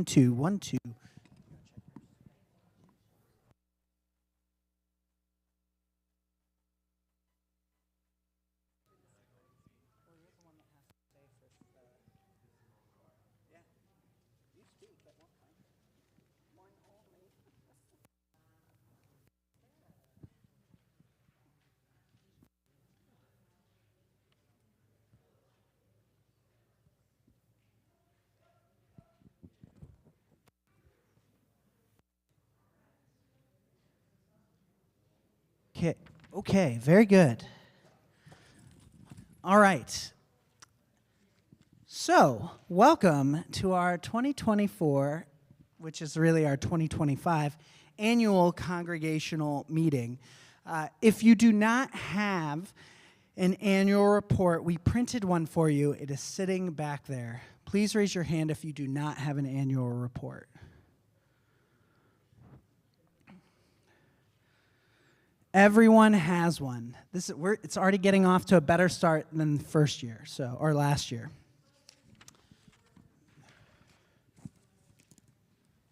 Two, 1, 2. Okay, very good. All right. So, welcome to our 2024, which is really our 2025 annual congregational meeting. If you do not have an annual report, we printed one for you. It is sitting back there. Please raise your hand if you do not have an annual report. Everyone has one. It's already getting off to a better start than the first year, or last year.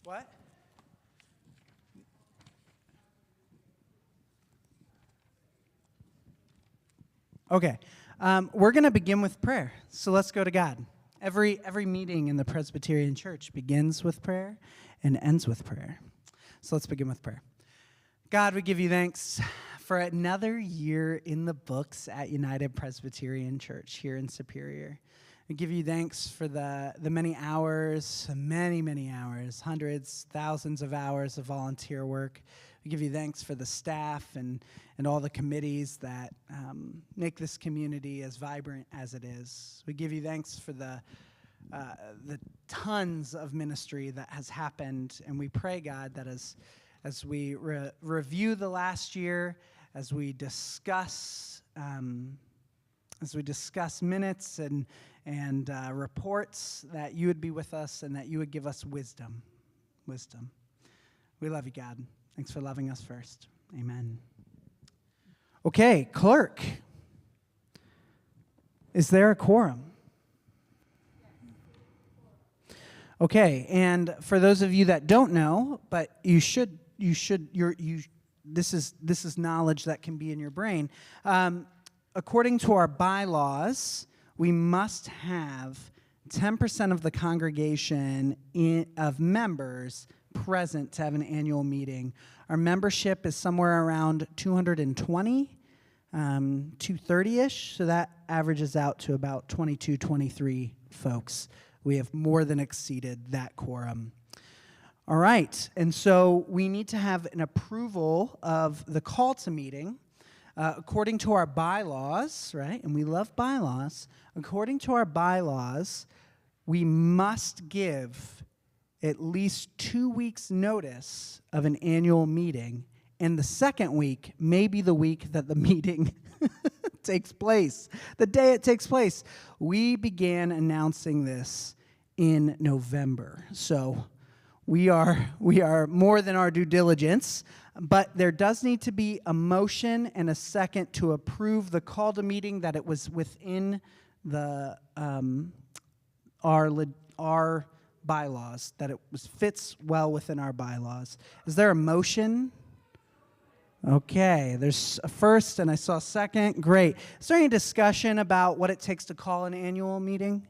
What? Okay. We're going to begin with prayer. So let's go to God. Every meeting in the Presbyterian Church begins with prayer and ends with prayer. So let's begin with prayer. God, we give you thanks for another year in the books at United Presbyterian Church here in Superior. We give you thanks for the many hours, many hours, hundreds, thousands of hours of volunteer work. We give you thanks for the staff and all the committees that make this community as vibrant as it is. We give you thanks for the tons of ministry that has happened, and we pray, God, that as we review the last year, as we discuss minutes and reports, that you would be with us and that you would give us wisdom. We love you, God. Thanks for loving us first. Amen. Okay, clerk. Is there a quorum? Okay, and for those of you that don't know, but this is knowledge that can be in your brain. According to our bylaws, we must have 10% of the congregation of members present to have an annual meeting. Our membership is somewhere around 220, 230-ish, so that averages out to about 22, 23 folks. We have more than exceeded that quorum. All right, and so we need to have an approval of the call to meeting. According to our bylaws, right, and we love bylaws, according to our bylaws, we must give at least 2 weeks' notice of an annual meeting, and the second week may be the week that the meeting takes place, the day it takes place. We began announcing this in November, so we are more than our due diligence, but there does need to be a motion and a second to approve the call to meeting, that it was within the our bylaws, that it fits well within our bylaws. Is there a motion? Okay, there's a first and I saw a second. Great. Is there any discussion about what it takes to call an annual meeting?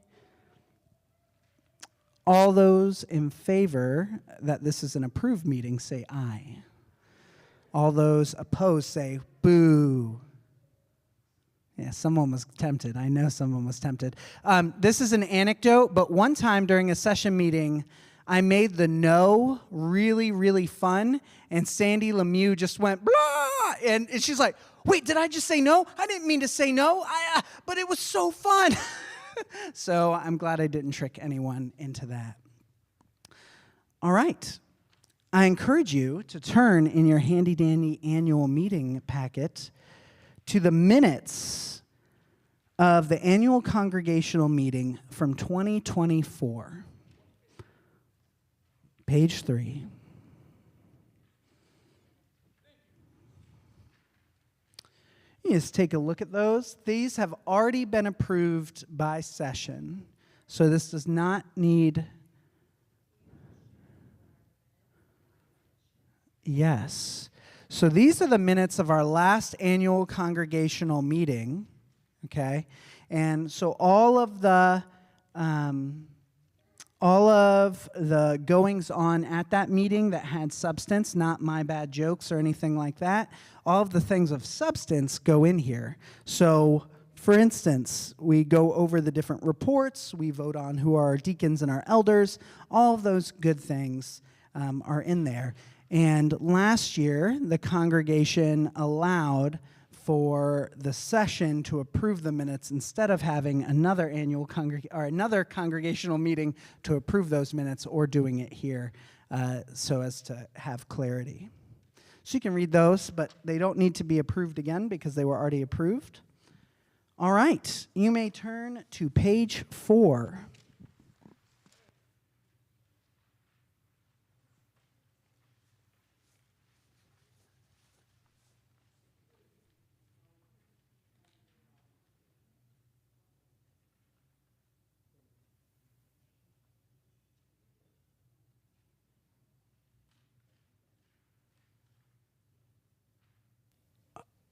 All those in favor that this is an approved meeting, say aye. All those opposed, say boo. Yeah, someone was tempted. I know someone was tempted. This is an anecdote, but one time during a session meeting, I made the no really, really fun, and Sandy Lemieux just went, blah, and she's like, wait, did I just say no? I didn't mean to say no, but it was so fun. So I'm glad I didn't trick anyone into that. All right. I encourage you to turn in your handy-dandy annual meeting packet to the minutes of the annual congregational meeting from 2024. Page 3. You just take a look at those. These have already been approved by session, so this does not need Yes. So these are the minutes of our last annual congregational meeting, okay? And so all of the goings on at that meeting that had substance, not my bad jokes or anything like that, all of the things of substance go in here. So, for instance, we go over the different reports, we vote on who are our deacons and our elders, all of those good things are in there. And last year, the congregation allowed for the session to approve the minutes instead of having another another congregational meeting to approve those minutes, or doing it here so as to have clarity. So you can read those, but they don't need to be approved again because they were already approved. All right, you may turn to page 4.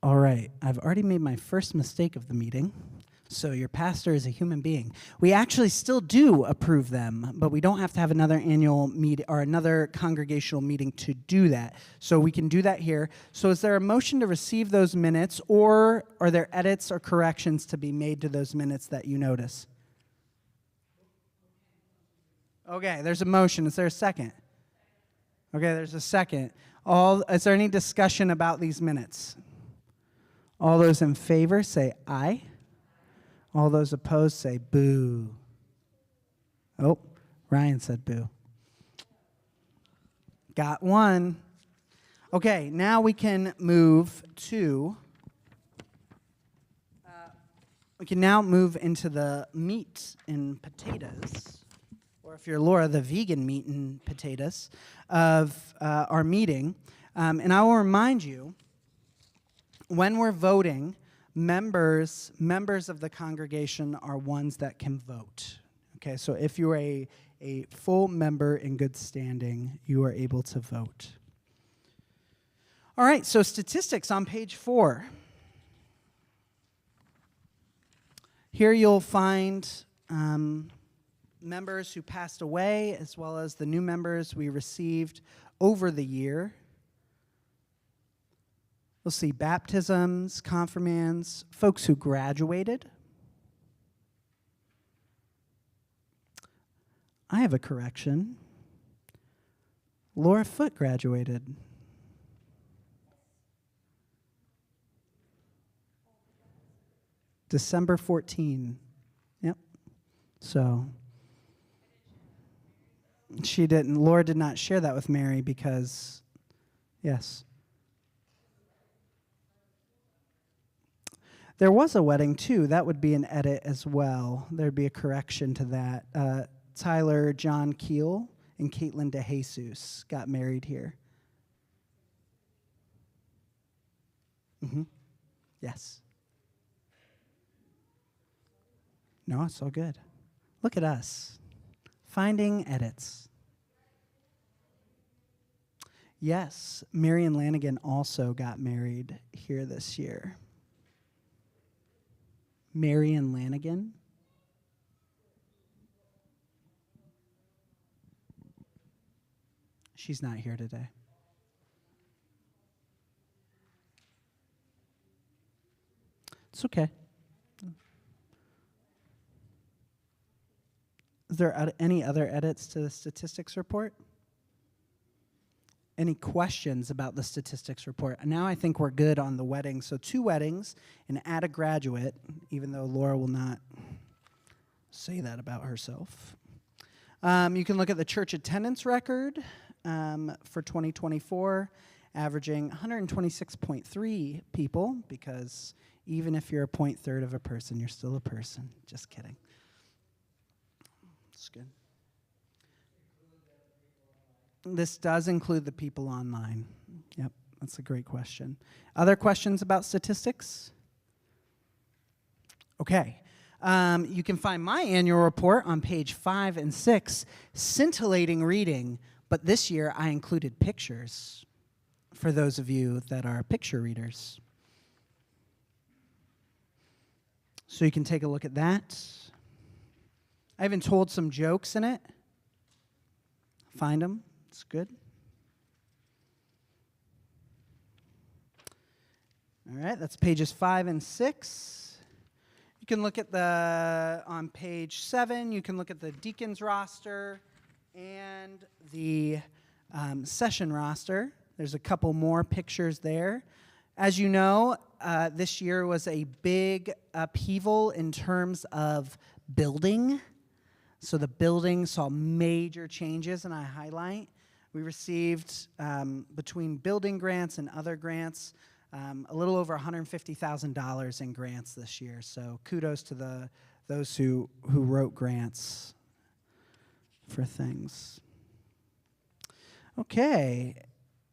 All right, I've already made my first mistake of the meeting, so your pastor is a human being. We actually still do approve them, but we don't have to have another annual meeting or another congregational meeting to do that. So we can do that here. So is there a motion to receive those minutes, or are there edits or corrections to be made to those minutes that you notice? Okay, there's a motion. Is there a second? Okay, there's a second. Is there any discussion about these minutes? All those in favor say aye. All those opposed say boo. Oh, Ryan said boo. Got one. Okay, now we can move to, into the meat and potatoes, or if you're Laura, the vegan meat and potatoes of our meeting. And I will remind you, when we're voting, members of the congregation are ones that can vote. Okay, so if you're a full member in good standing, you are able to vote. All right, so statistics on page 4. Here you'll find members who passed away, as well as the new members we received over the year. We'll see baptisms, confirmands, folks who graduated. I have a correction. Laura Foote graduated. December 14. Yep. So she didn't. Laura did not share that with Mary because, yes. There was a wedding, too. That would be an edit as well. There'd be a correction to that. Tyler John Keel and Caitlin DeJesus got married here. Mm-hmm. Yes. No, it's all good. Look at us. Finding edits. Yes, Marion Lanigan also got married here this year. Marion Lanigan. She's not here today. It's okay. Is there any other edits to the statistics report? Any questions about the statistics report? Now I think we're good on the weddings. So 2 weddings and add a graduate, even though Laura will not say that about herself. You can look at the church attendance record for 2024, averaging 126.3 people, because even if you're a 0.3 of a person, you're still a person. Just kidding. It's good. This does include the people online. Yep, that's a great question. Other questions about statistics? Okay. You can find my annual report on page 5 and 6. Scintillating reading, but this year I included pictures. for those of you that are picture readers. So you can take a look at that. I even told some jokes in it. Find them. It's good. All right, that's pages 5 and 6. You can look at on page 7, you can look at the deacons roster and the session roster. There's a couple more pictures there. As you know, this year was a big upheaval in terms of building. So the building saw major changes, and I highlight. We received, between building grants and other grants, a little over $150,000 in grants this year. So kudos to those who wrote grants for things. Okay,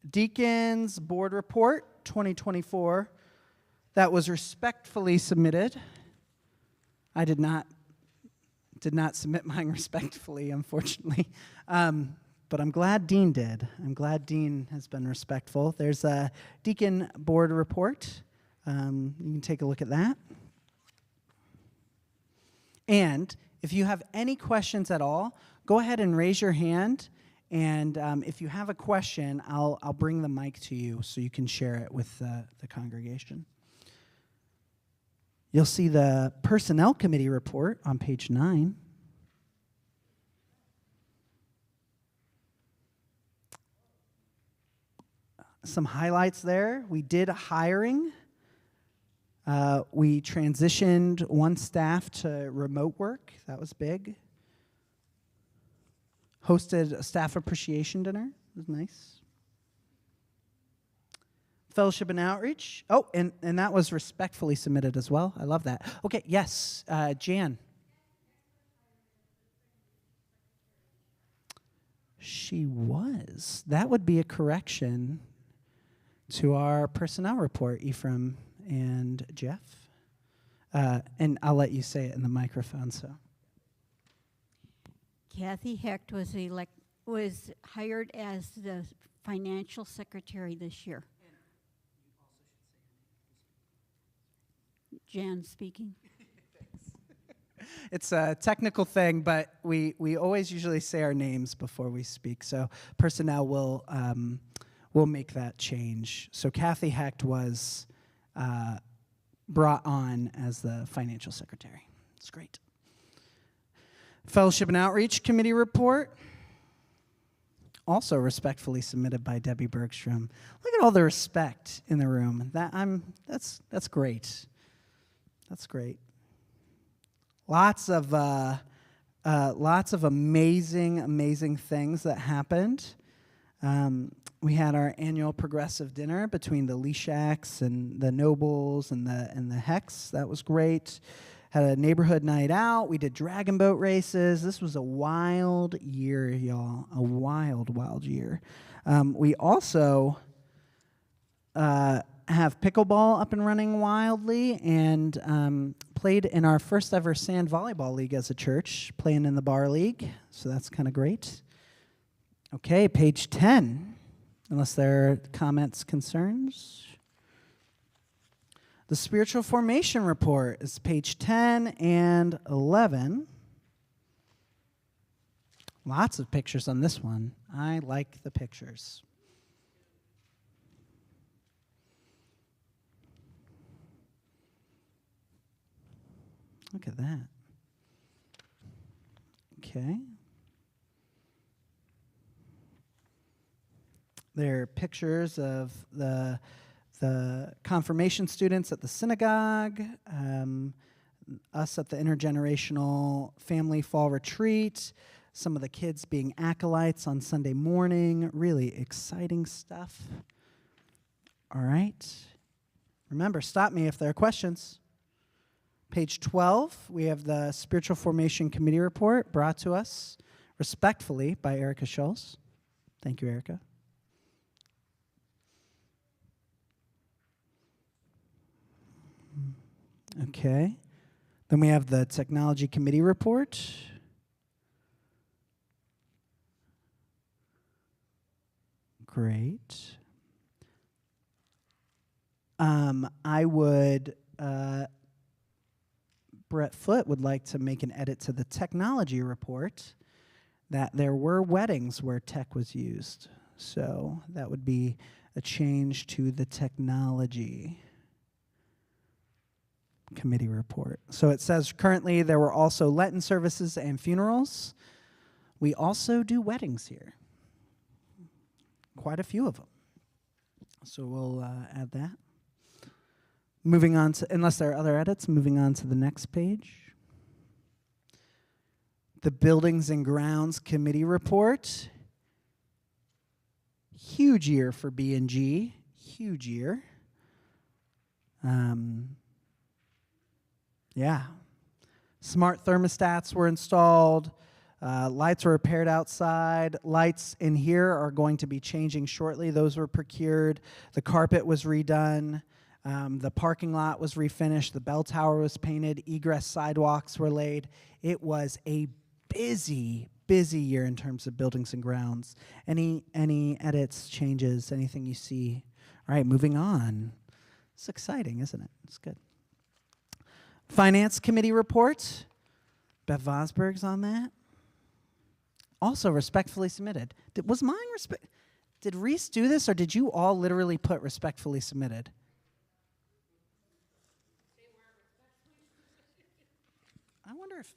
Deacons Board Report 2024. That was respectfully submitted. I did not submit mine respectfully, unfortunately. But I'm glad Dean did. I'm glad Dean has been respectful. There's a Deacon Board Report. You can take a look at that. And if you have any questions at all, go ahead and raise your hand. And if you have a question, I'll bring the mic to you so you can share it with the congregation. You'll see the Personnel Committee report on page 9. Some highlights there. We did hiring. We transitioned one staff to remote work. That was big. Hosted a staff appreciation dinner. It was nice. Fellowship and outreach. Oh, and that was respectfully submitted as well. I love that. Okay, yes, Jan. She was. That would be a correction to our personnel report, Ephraim and Jeff. And I'll let you say it in the microphone, so. Kathy Hecht was hired as the financial secretary this year. Jan speaking. It's a technical thing, but we always usually say our names before we speak. So personnel will make that change. So Kathy Hecht was brought on as the financial secretary. It's great. Fellowship and Outreach Committee report, also respectfully submitted by Debbie Bergstrom. Look at all the respect in the room. That's great. That's great. Lots of amazing things that happened. We had our annual progressive dinner between the Leshaks and the Nobles and the Hecks. That was great. Had a neighborhood night out. We did dragon boat races. This was a wild year, y'all. A wild year. We also have pickleball up and running wildly, and played in our first ever sand volleyball league as a church, playing in the bar league. So that's kind of great. Okay, page 10. Unless there are comments, concerns. The spiritual formation report is page 10 and 11. Lots of pictures on this one. I like the pictures. Look at that. Okay. There are pictures of the confirmation students at the synagogue, us at the intergenerational family fall retreat, some of the kids being acolytes on Sunday morning. Really exciting stuff. All right. Remember, stop me if there are questions. Page 12, we have the Spiritual Formation Committee report brought to us respectfully by Erica Schultz. Thank you, Erica. Okay. Then we have the Technology Committee report. Great. I would, Brett Foote would like to make an edit to the technology report that there were weddings where tech was used. So that would be a change to the technology committee report. So it says currently there were also Lenten services and funerals. We also do weddings here. Quite a few of them. So we'll add that. Moving on to, unless there are other edits, moving on to the next page. The Buildings and Grounds Committee report. Huge year for B&G. Huge year. Yeah. Smart thermostats were installed. Lights were repaired outside. Lights in here are going to be changing shortly. Those were procured. The carpet was redone. The parking lot was refinished. The bell tower was painted. Egress sidewalks were laid. It was a busy year in terms of buildings and grounds. Any edits, changes, anything you see? All right, moving on. It's exciting, isn't it? It's good. Finance Committee report. Bev Vosberg's on that. Also respectfully submitted. Did Reese do this, or did you all literally put respectfully submitted? I wonder if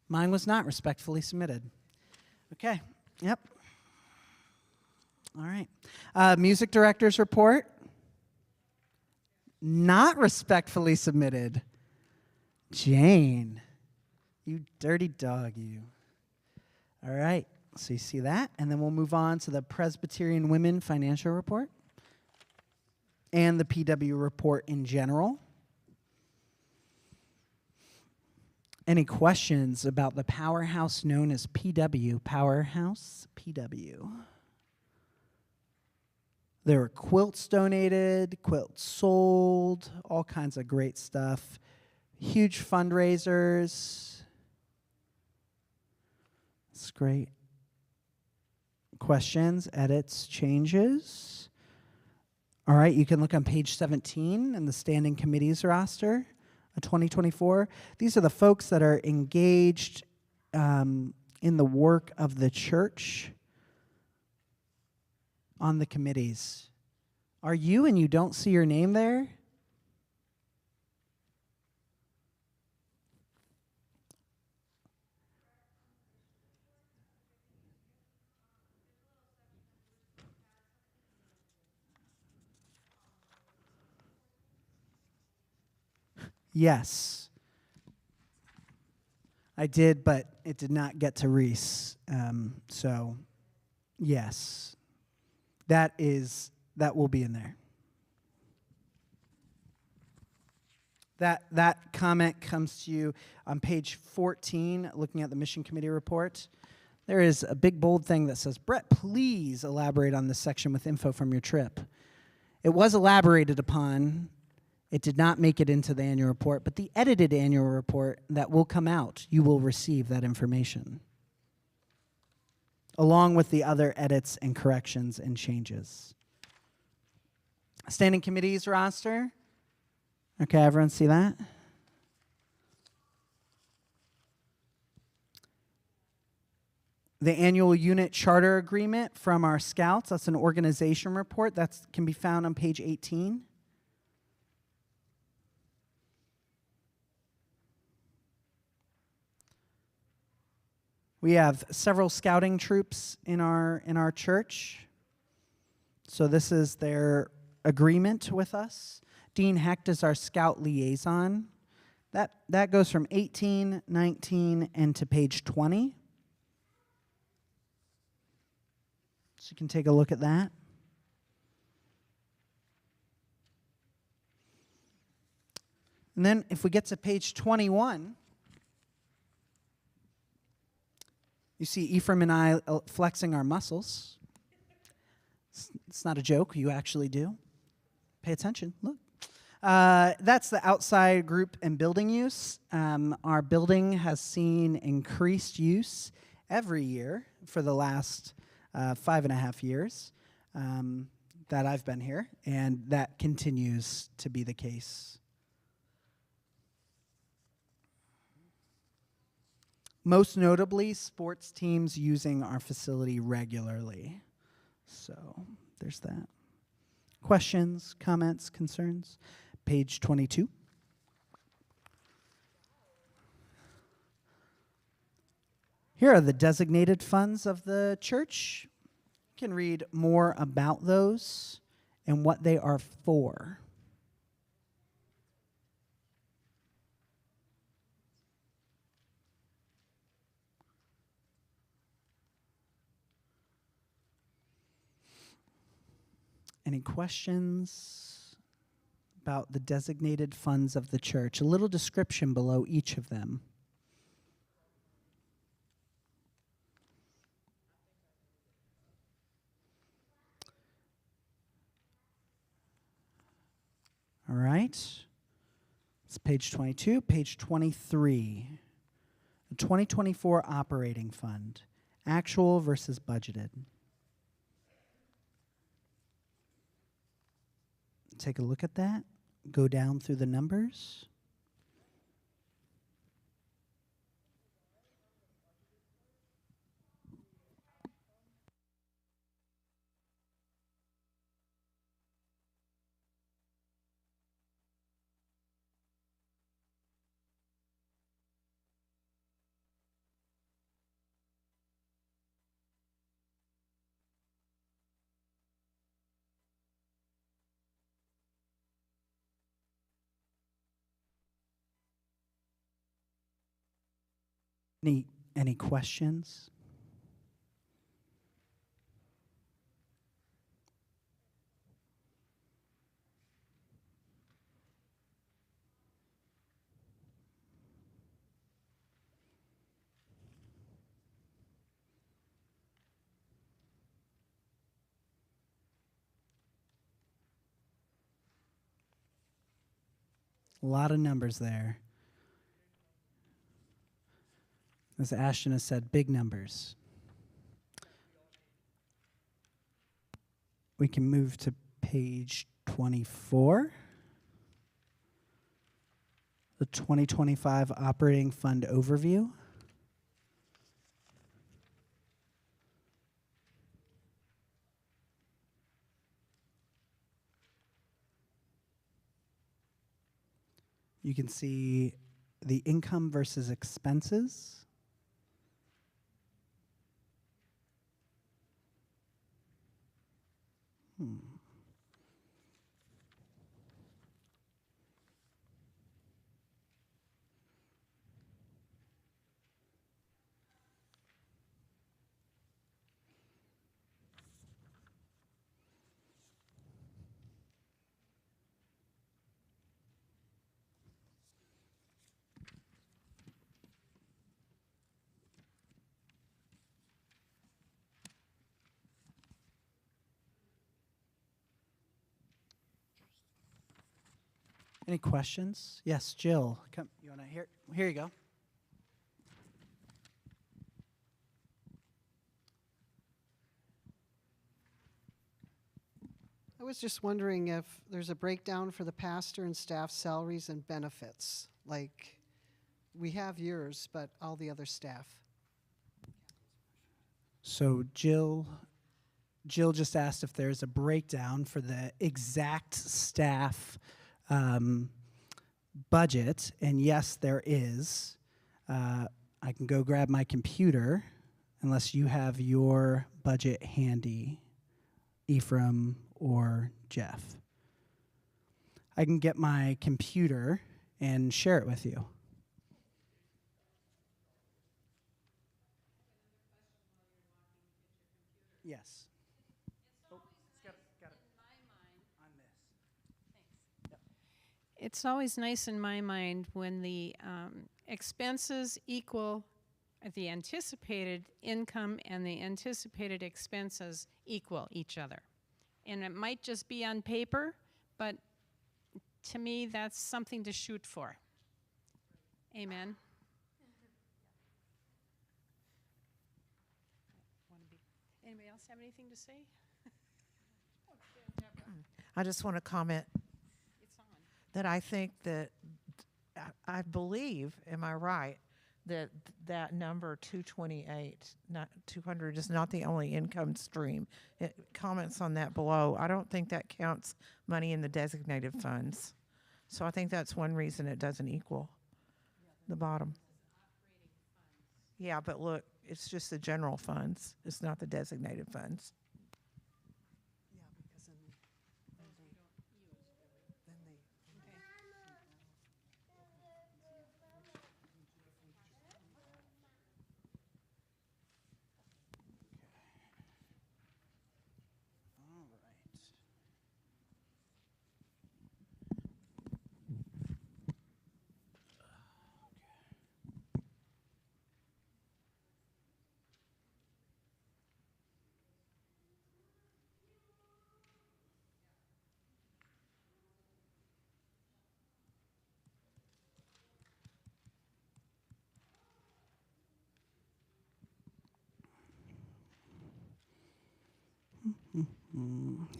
mine was not respectfully submitted. Okay. Yep. All right. Music director's report. Not respectfully submitted. Jane. You dirty dog, you. All right. So you see that. And then we'll move on to the Presbyterian Women Financial Report and the PW report in general. Any questions about the powerhouse known as PW? Powerhouse, PW. There were quilts donated, quilts sold, all kinds of great stuff. Huge fundraisers. That's great. Questions, edits, changes? All right, you can look on page 17 in the standing committees roster of 2024. These are the folks that are engaged in the work of the church on the committees. Are you and you don't see your name there? Yes. I did, but it did not get to Reese. So, yes. That will be in there. That comment comes to you on page 14, looking at the Mission Committee report. There is a big bold thing that says, Brett, please elaborate on this section with info from your trip. It was elaborated upon. It did not make it into the annual report, but the edited annual report that will come out, you will receive that information, along with the other edits and corrections and changes. Standing committees roster. Okay, everyone see that? The annual unit charter agreement from our scouts. That's an organization report. That can be found on page 18. We have several scouting troops in our church. So this is their agreement with us. Dean Hecht is our scout liaison. That goes from 18, 19, and to page 20. So you can take a look at that. And then if we get to page 21, you see Ephraim and I flexing our muscles. It's not a joke. You actually do. Pay attention. Look. That's the outside group and building use. Our building has seen increased use every year for the last 5.5 years. that I've been here, and that continues to be the case. Most notably, sports teams using our facility regularly. So there's that. Questions, comments, concerns? Page 22. Here are the designated funds of the church. You can read more about those and what they are for. Any questions about the designated funds of the church? A little description below each of them. All right. It's page 22. Page 23. The 2024 operating fund. Actual versus budgeted. Take a look at that. Go down through the numbers. Any questions? A lot of numbers there. As Ashton has said, big numbers. We can move to page 24. The 2025 operating fund overview. You can see the income versus expenses. Any questions? Yes, Jill. Come, you want to hear? Here you go. I was just wondering if there's a breakdown for the pastor and staff salaries and benefits. Like, we have yours, but all the other staff. So Jill just asked if there's a breakdown for the exact staff budget, and yes, there is. I can go grab my computer, unless you have your budget handy, Ephraim or Jeff. I can get my computer and share it with you. Yes. It's always nice in my mind when the expenses equal the anticipated income and the anticipated expenses equal each other. And it might just be on paper, but to me, that's something to shoot for. Amen. Anybody else have anything to say? I just want to comment that I think that, I believe, am I right, that that number 228, not 200, is not the only income stream. It comments on that below. I don't think that counts money in the designated funds. So I think that's one reason it doesn't equal the bottom. Yeah, but look, it's just the general funds. It's not the designated funds. Yeah, because then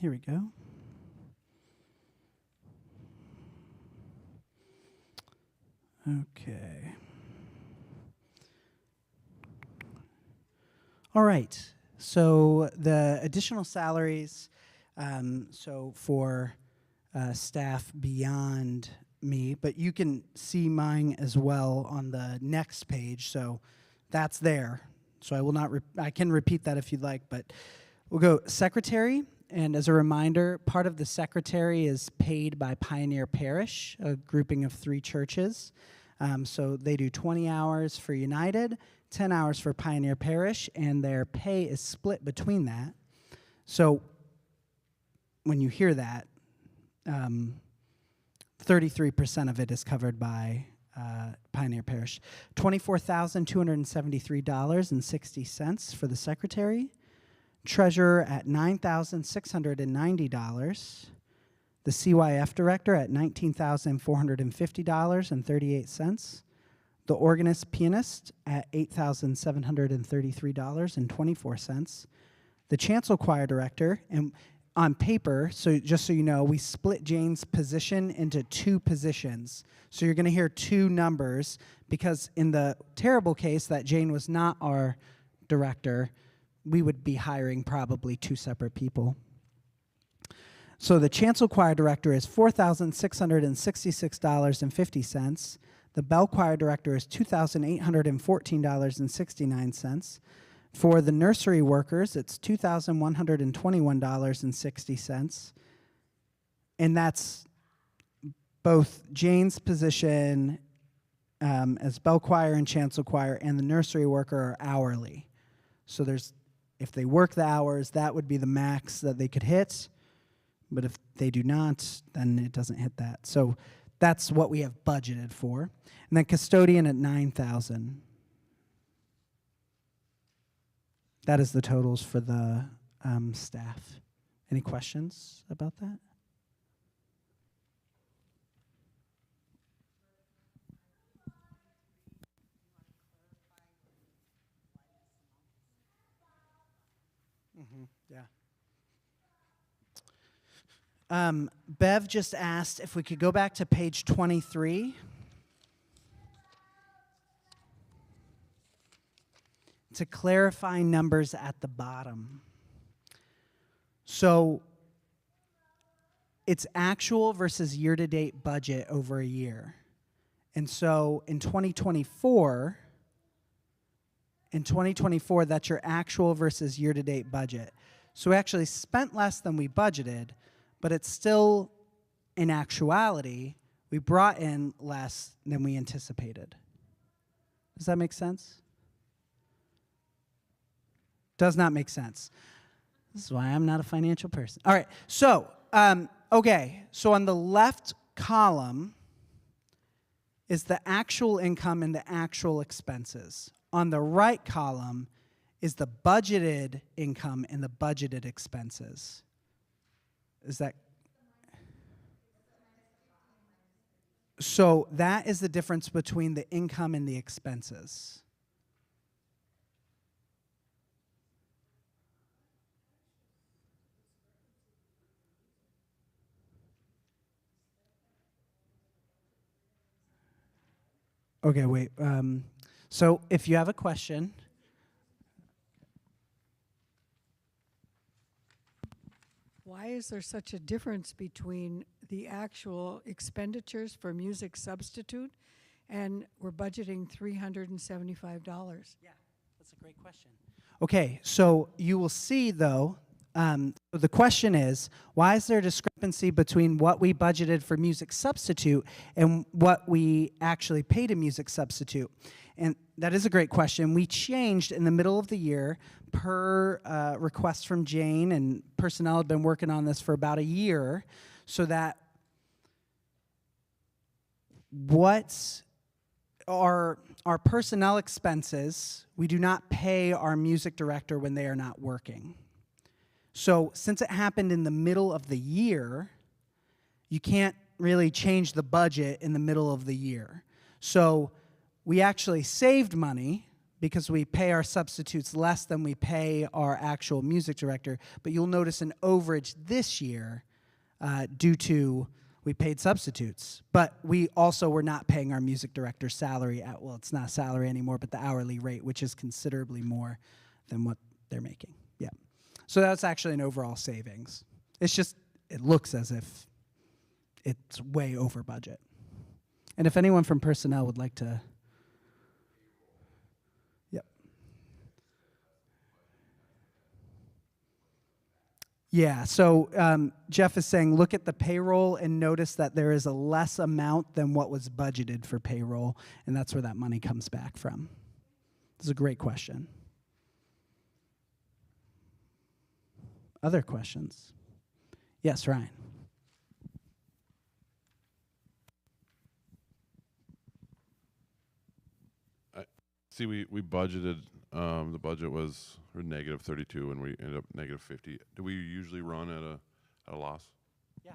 Here we go. Okay. All right. So the additional salaries, so for staff beyond me, but you can see mine as well on the next page. So that's there. So I will not. I can repeat that if you'd like, but we'll go secretary. And as a reminder, part of the secretary is paid by Pioneer Parish, a grouping of 3 churches. So they do 20 hours for United, 10 hours for Pioneer Parish, and their pay is split between that. So when you hear that, 33% of it is covered by Pioneer Parish. $24,273.60 for the secretary. Treasurer at $9,690. The CYF director at $19,450.38. The organist pianist at $8,733.24. The chancel choir director, and on paper, so just so you know, we split Jane's position into 2 positions. So you're going to hear 2 numbers, because in the terrible case that Jane was not our director, we would be hiring probably 2 separate people. So the chancel choir director is $4,666.50. The bell choir director is $2,814.69. For the nursery workers, it's $2,121.60. And that's both Jane's position as bell choir and chancel choir, and the nursery worker are hourly. So if they work the hours, that would be the max that they could hit. But if they do not, then it doesn't hit that. So that's what we have budgeted for. And then custodian at $9,000. That is the totals for the staff. Any questions about that? Yeah. Bev just asked if we could go back to page 23. To clarify numbers at the bottom. So it's actual versus year-to-date budget over a year. And so in 2024, that's your actual versus year-to-date budget. So we actually spent less than we budgeted, but it's still, in actuality, we brought in less than we anticipated. Does that make sense? Does not make sense. This is why I'm not a financial person. All right, so, okay, so on the left column is the actual income and the actual expenses. On the right column is the budgeted income and the budgeted expenses. Is that? So that is the difference between the income and the expenses. Okay, wait. So if you have a question, Why is there such a difference between the actual expenditures for music substitute and we're budgeting $375? yeah, that's a great question. Okay, so you will see though, the question is, why is there a discrepancy between what we budgeted for music substitute and what we actually paid a music substitute? And that is a great question. We changed in the middle of the year per request from Jane, and personnel had been working on this for about a year, so that what our personnel expenses, we do not pay our music director when they are not working. So since it happened in the middle of the year, you can't really change the budget in the middle of the year. So we actually saved money because we pay our substitutes less than we pay our actual music director, but you'll notice an overage this year due to we paid substitutes, but we also were not paying our music director's salary at, well, it's not salary anymore, but the hourly rate, which is considerably more than what they're making. Yeah. So that's actually an overall savings. It's just, it looks as if it's way over budget. And if anyone from personnel would like to, yep. Yeah, so Jeff is saying, look at the payroll and notice that there is a less amount than what was budgeted for payroll, and that's where that money comes back from. This is a great question. Other questions? Yes, Ryan. See, we budgeted, the budget was negative 32 and we ended up negative 50. Do we usually run at a loss? Yeah,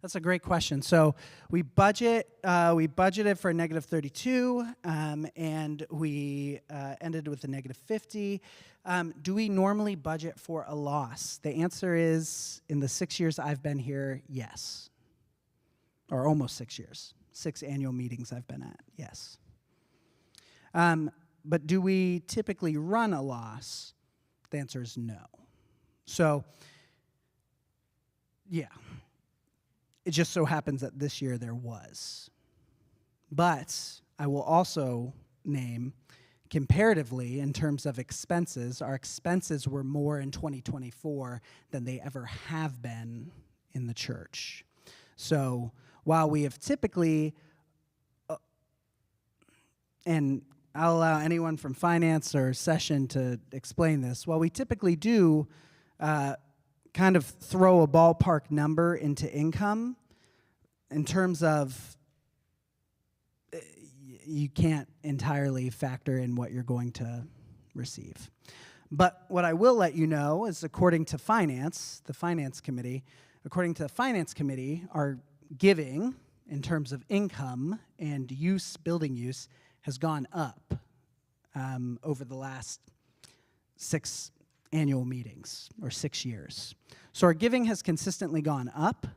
that's a great question. So we budgeted for a negative 32, and we ended with a negative 50. Do we normally budget for a loss? The answer is, in the 6 years I've been here, yes. Or almost 6 years. 6 annual meetings I've been at, yes. But do we typically run a loss? The answer is no. So, yeah. It just so happens that this year there was. But I will also name, comparatively, in terms of expenses, our expenses were more in 2024 than they ever have been in the church. So while we have typically, and I'll allow anyone from finance or session to explain this, while we typically do kind of throw a ballpark number into income, in terms of you can't entirely factor in what you're going to receive. But what I will let you know is, according to finance, the finance committee, our giving in terms of income and use, building use, has gone up over the last 6 annual meetings, or 6 years. So our giving has consistently gone up,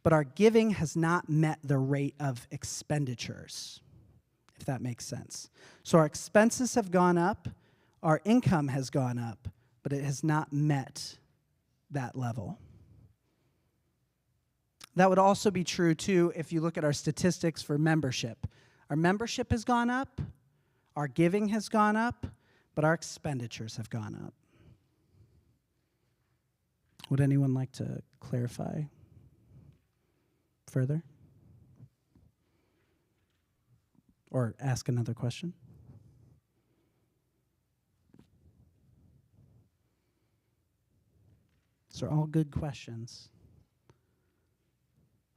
but our giving has not met the rate of expenditures, if that makes sense. So our expenses have gone up, our income has gone up, but it has not met that level. That would also be true, too, if you look at our statistics for membership. Our membership has gone up, our giving has gone up, but our expenditures have gone up. Would anyone like to clarify further? Or ask another question? These are all good questions.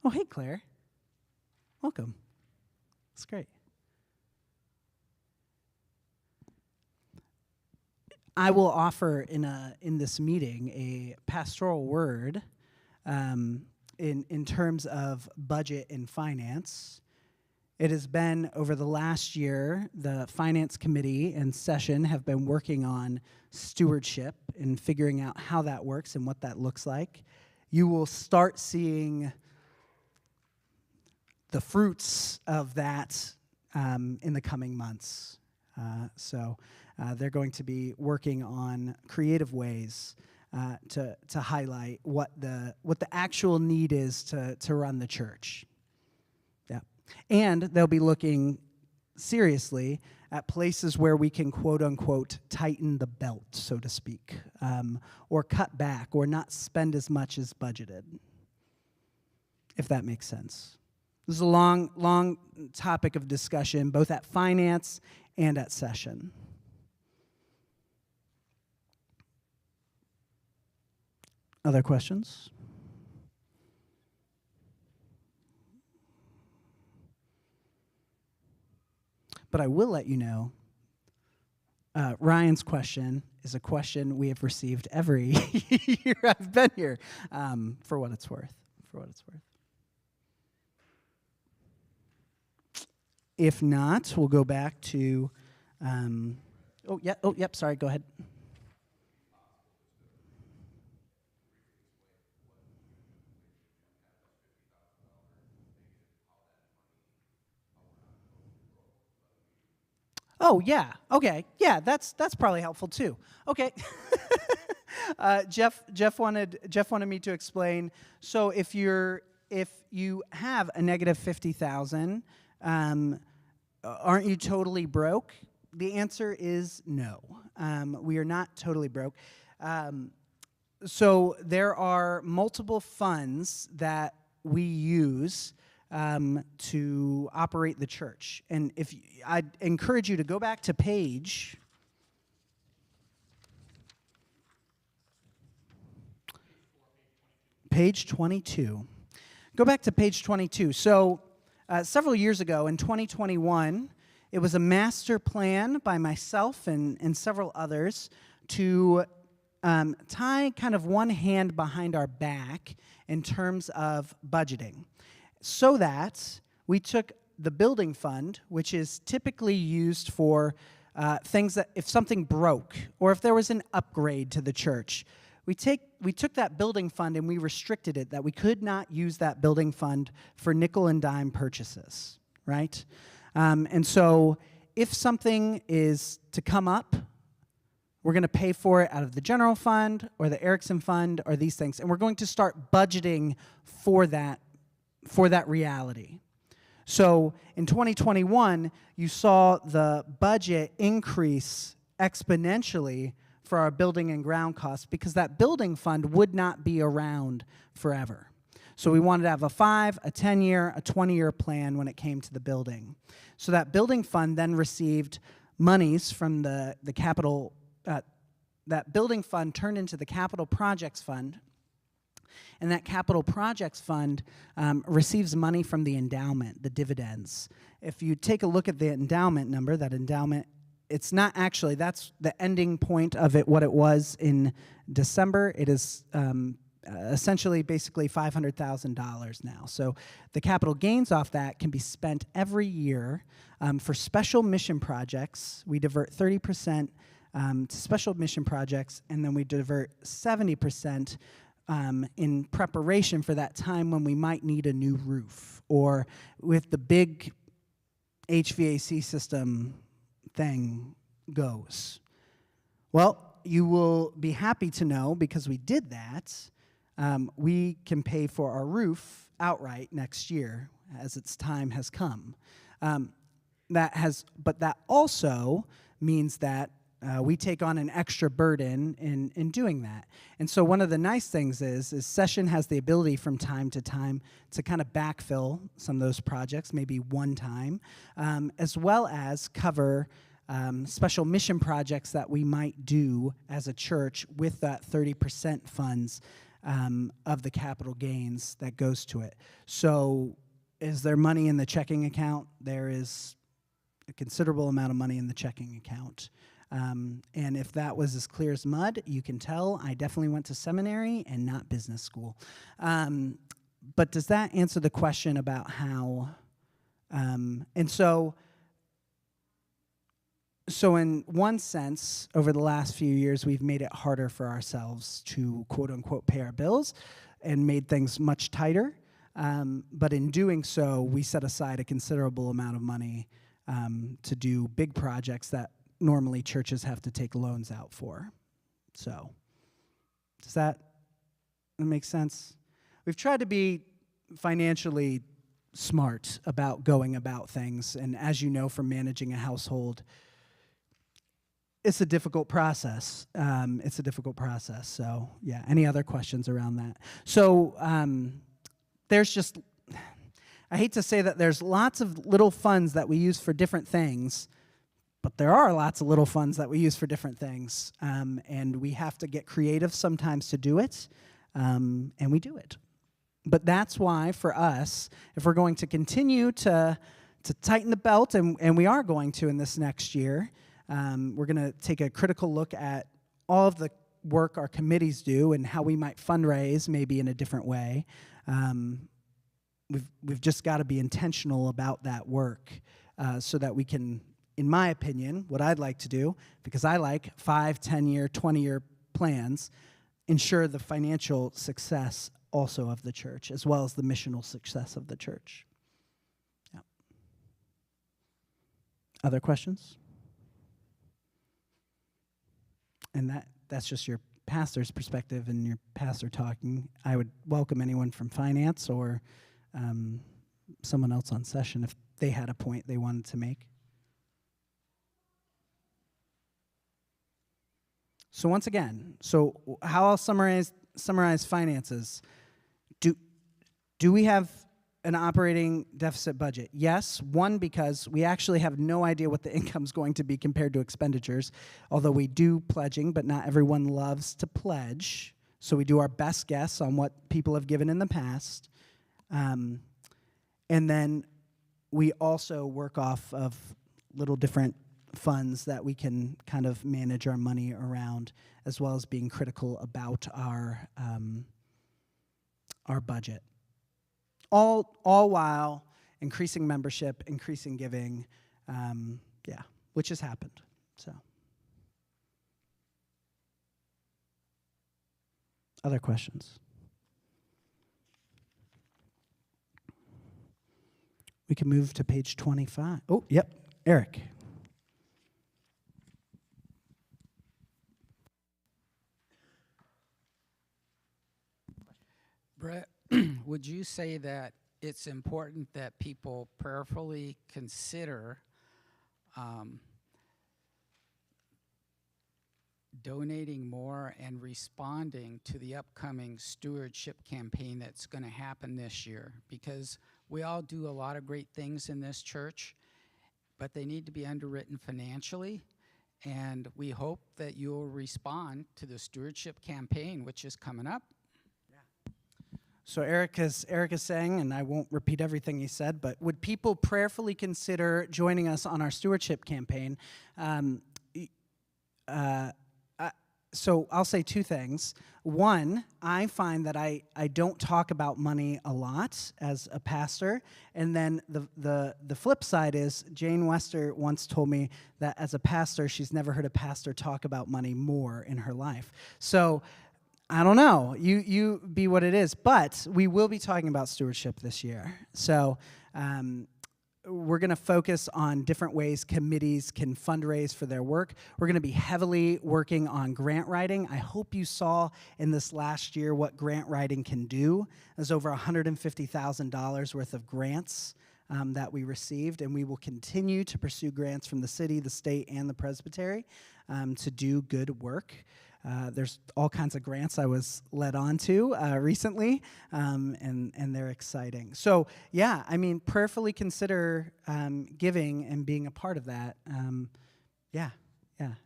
Oh, hey, Claire. Welcome. That's great. I will offer in this meeting a pastoral word in terms of budget and finance. It has been, over the last year, the Finance Committee and session have been working on stewardship and figuring out how that works and what that looks like. You will start seeing the fruits of that in the coming months. So they're going to be working on creative ways to highlight what the actual need is to run the church. Yeah, and they'll be looking seriously at places where we can quote unquote tighten the belt, so to speak, or cut back, or not spend as much as budgeted, if that makes sense. This is a long topic of discussion, both at finance and at session. Other questions? But I will let you know, Ryan's question is a question we have received every year I've been here, for what it's worth. If not, we'll go back to, sorry, go ahead. Oh, yeah, okay, yeah, that's probably helpful too. Okay. Jeff wanted me to explain, so if you have a negative 50,000, aren't you totally broke? The answer is no. We are not totally broke. So there are multiple funds that we use to operate the church. And I'd encourage you to go back to page 22. Go back to page 22. So several years ago, in 2021, it was a master plan by myself and several others to tie kind of one hand behind our back in terms of budgeting, so that we took the building fund, which is typically used for things that if something broke or if there was an upgrade to the church, we took that building fund and we restricted it, that we could not use that building fund for nickel and dime purchases, right? And so if something is to come up, we're going to pay for it out of the general fund or the Erickson fund or these things, and we're going to start budgeting for that reality. So in 2021, you saw the budget increase exponentially for our building and ground costs because that building fund would not be around forever. So we wanted to have a 5, a 10-year, a 20-year plan when it came to the building. So that building fund then received monies from the capital, that building fund turned into the capital projects fund, and that capital projects fund receives money from the endowment, the dividends. If you take a look at the endowment number, that endowment, it's not actually, that's the ending point of it, what it was in December. It is essentially basically $500,000 now. So the capital gains off that can be spent every year for special mission projects. We divert 30% to special mission projects, and then we divert 70% in preparation for that time when we might need a new roof, or with the big HVAC system thing goes. Well, you will be happy to know, because we did that, we can pay for our roof outright next year as its time has come. But that also means that we take on an extra burden in doing that. And so one of the nice things is Session has the ability from time to time to kind of backfill some of those projects, maybe one time, as well as cover special mission projects that we might do as a church with that 30% funds of the capital gains that goes to it. So is there money in the checking account? There is a considerable amount of money in the checking account. And if that was as clear as mud, you can tell I definitely went to seminary and not business school. But does that answer the question about how, and so in one sense, over the last few years, we've made it harder for ourselves to quote unquote pay our bills and made things much tighter. But in doing so, we set aside a considerable amount of money to do big projects that normally churches have to take loans out for. So, does that make sense? We've tried to be financially smart about going about things, and as you know from managing a household, it's a difficult process. So, yeah, any other questions around that? So, there's just, I hate to say that there's lots of little funds that we use for different things, but there are lots of little funds that we use for different things, and we have to get creative sometimes to do it, and we do it. But that's why, for us, if we're going to continue to tighten the belt, and we are going to in this next year, we're going to take a critical look at all of the work our committees do and how we might fundraise maybe in a different way. We've just got to be intentional about that work so that we can, in my opinion, what I'd like to do, because I like 5, 10-year, 20-year plans, ensure the financial success also of the church, as well as the missional success of the church. Yeah. Other questions? And that's just your pastor's perspective and your pastor talking. I would welcome anyone from finance or someone else on session if they had a point they wanted to make. So once again, how I'll summarize finances. Do we have an operating deficit budget? Yes. One, because we actually have no idea what the income's going to be compared to expenditures, although we do pledging, but not everyone loves to pledge. So we do our best guess on what people have given in the past. And then we also work off of little different funds that we can kind of manage our money around, as well as being critical about our budget. All while increasing membership, increasing giving, which has happened. So, other questions? We can move to page 25. Oh, yep, Eric. Brett, would you say that it's important that people prayerfully consider donating more and responding to the upcoming stewardship campaign that's going to happen this year? Because we all do a lot of great things in this church, but they need to be underwritten financially. And we hope that you'll respond to the stewardship campaign, which is coming up. So Eric is saying, and I won't repeat everything he said, but would people prayerfully consider joining us on our stewardship campaign? So I'll say two things. One, I find that I don't talk about money a lot as a pastor. And then the flip side is Jane Wester once told me that as a pastor, she's never heard a pastor talk about money more in her life. So I don't know. You be what it is. But we will be talking about stewardship this year. So we're going to focus on different ways committees can fundraise for their work. We're going to be heavily working on grant writing. I hope you saw in this last year what grant writing can do. There's over $150,000 worth of grants that we received, and we will continue to pursue grants from the city, the state, and the Presbytery to do good work. There's all kinds of grants I was led on to recently, and they're exciting. So, yeah, I mean, prayerfully consider giving and being a part of that.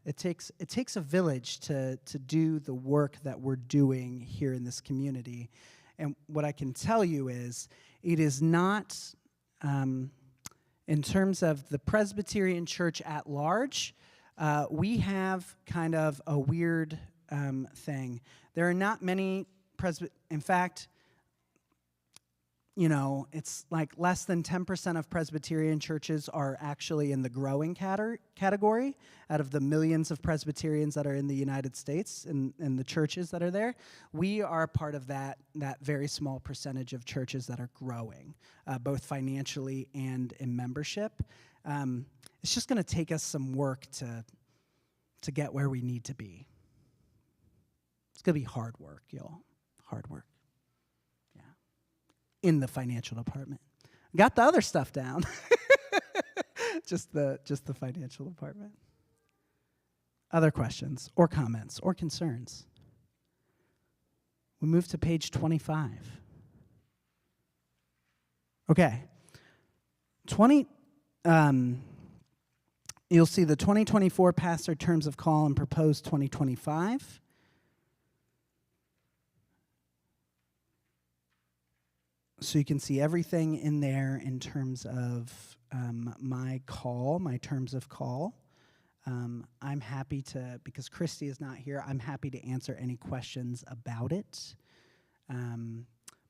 It takes a village to do the work that we're doing here in this community. And what I can tell you is it is not, in terms of the Presbyterian Church at large, we have kind of a weird thing. There are not many in fact, it's like less than 10% of Presbyterian churches are actually in the growing category out of the millions of Presbyterians that are in the United States and the churches that are there. We are part of that very small percentage of churches that are growing, both financially and in membership. It's just going to take us some work to get where we need to be. It's going to be hard work, y'all. Hard work. Yeah. In the financial department. Got the other stuff down. just the financial department. Other questions or comments or concerns? We move to page 25. Okay. You'll see the 2024 pastor terms of call and proposed 2025. So you can see everything in there in terms of my terms of call. I'm happy to, because Christy is not here, I'm happy to answer any questions about it.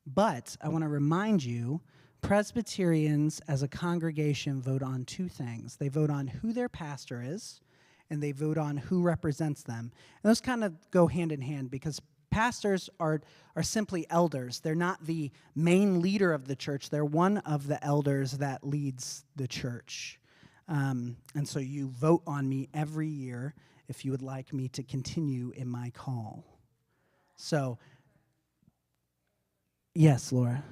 But I want to remind you, Presbyterians as a congregation vote on two things. They vote on who their pastor is, and they vote on who represents them. And those kind of go hand in hand because pastors are simply elders. They're not the main leader of the church. They're one of the elders that leads the church. And so you vote on me every year if you would like me to continue in my call. So, yes, Laura.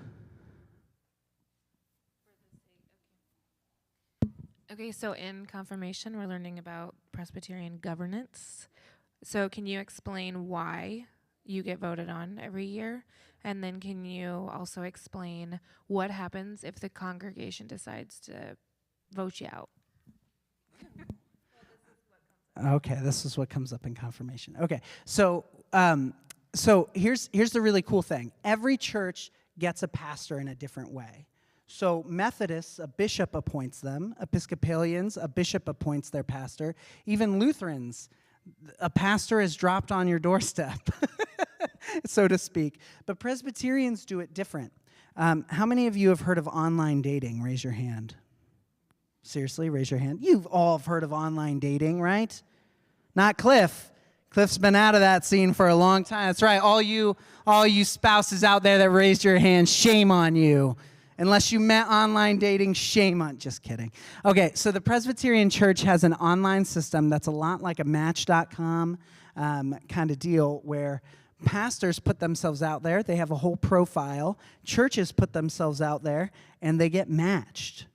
Okay, so in confirmation, we're learning about Presbyterian governance. So can you explain why you get voted on every year? And then can you also explain what happens if the congregation decides to vote you out? Okay, this is what comes up in confirmation. Okay, so here's the really cool thing. Every church gets a pastor in a different way. So Methodists, a bishop appoints them. Episcopalians, a bishop appoints their pastor. Even Lutherans, a pastor is dropped on your doorstep, so to speak. But Presbyterians do it different. How many of you have heard of online dating? Raise your hand. Seriously, raise your hand. You've all heard of online dating, right? Not Cliff. Cliff's been out of that scene for a long time. That's right. All you spouses out there that raised your hand, shame on you. Unless you met online dating, shame on. Just kidding. Okay, so the Presbyterian Church has an online system that's a lot like a Match.com kind of deal where pastors put themselves out there. They have a whole profile. Churches put themselves out there, and they get matched,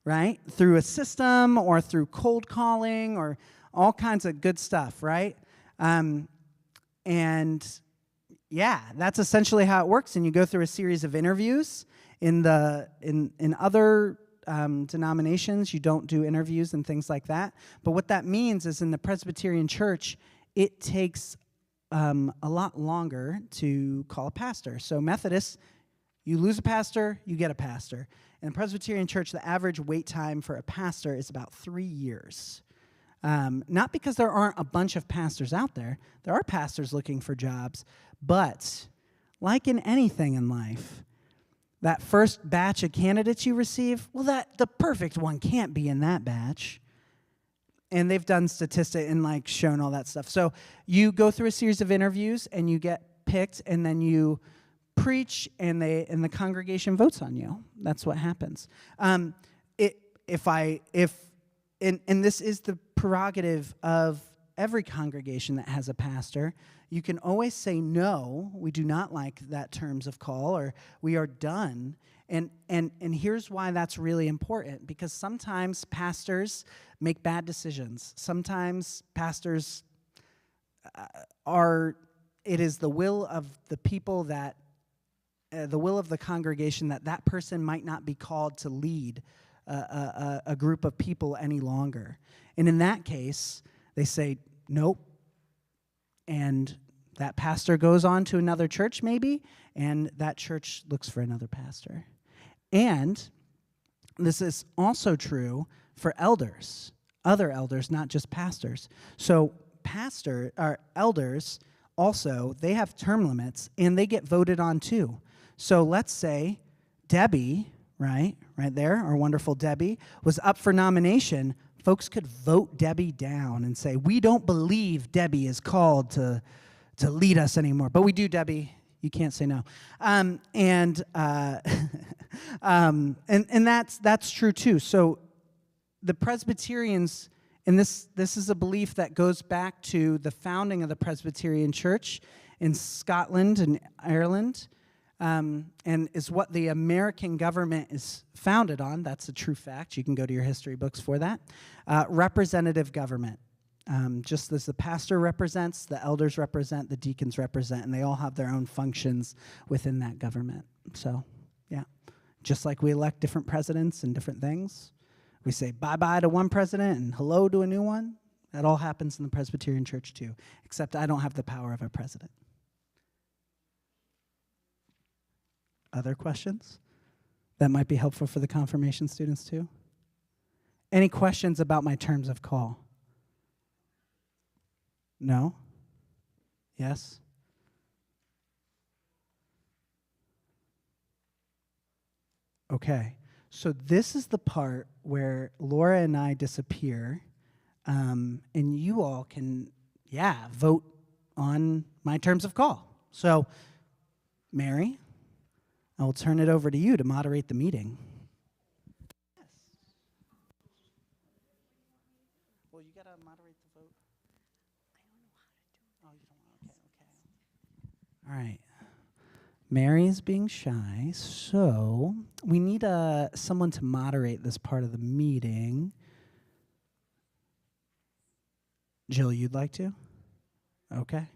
right? Through a system or through cold calling or all kinds of good stuff, right? And yeah, that's essentially how it works. And you go through a series of interviews. In other denominations, you don't do interviews and things like that. But what that means is in the Presbyterian Church, it takes a lot longer to call a pastor. So Methodists, you lose a pastor, you get a pastor. In the Presbyterian Church, the average wait time for a pastor is about 3 years. Not because there aren't a bunch of pastors out there. There are pastors looking for jobs. But like in anything in life, that first batch of candidates you receive, well, the perfect one can't be in that batch. And they've done statistics and shown all that stuff. So you go through a series of interviews and you get picked, and then you preach, and the congregation votes on you. That's what happens. If this is the prerogative of every congregation that has a pastor, you can always say, no, we do not like that terms of call, or we are done. And here's why that's really important, because sometimes pastors make bad decisions. Sometimes pastors it is the will of the people that, the will of the congregation that person might not be called to lead a group of people any longer. And in that case, they say, nope. And that pastor goes on to another church maybe, and that church looks for another pastor. And this is also true for elders, other elders, not just pastors. So elders also, they have term limits, and they get voted on too. So let's say Debbie, right there, our wonderful Debbie, was up for nomination. Folks could vote Debbie down and say, we don't believe Debbie is called to lead us anymore. But we do, Debbie. You can't say no. And that's true too. So the Presbyterians, and this is a belief that goes back to the founding of the Presbyterian Church in Scotland and Ireland, and is what the American government is founded on. That's a true fact. You can go to your history books for that. Representative government. Just as the pastor represents, the elders represent, the deacons represent, and they all have their own functions within that government. So, yeah. Just like we elect different presidents and different things, we say bye-bye to one president and hello to a new one. That all happens in the Presbyterian Church too, except I don't have the power of a president. Other questions that might be helpful for the confirmation students too? Any questions about my terms of call? No? Yes? Okay. So this is the part where Laura and I disappear, and you all can, vote on my terms of call. So, Mary, I will turn it over to you to moderate the meeting. Yes. Well, you got to moderate the vote. I don't know how to do it. Oh, you don't want to? Okay. All right. Mary's being shy, so we need someone to moderate this part of the meeting. Jill, you'd like to? Okay.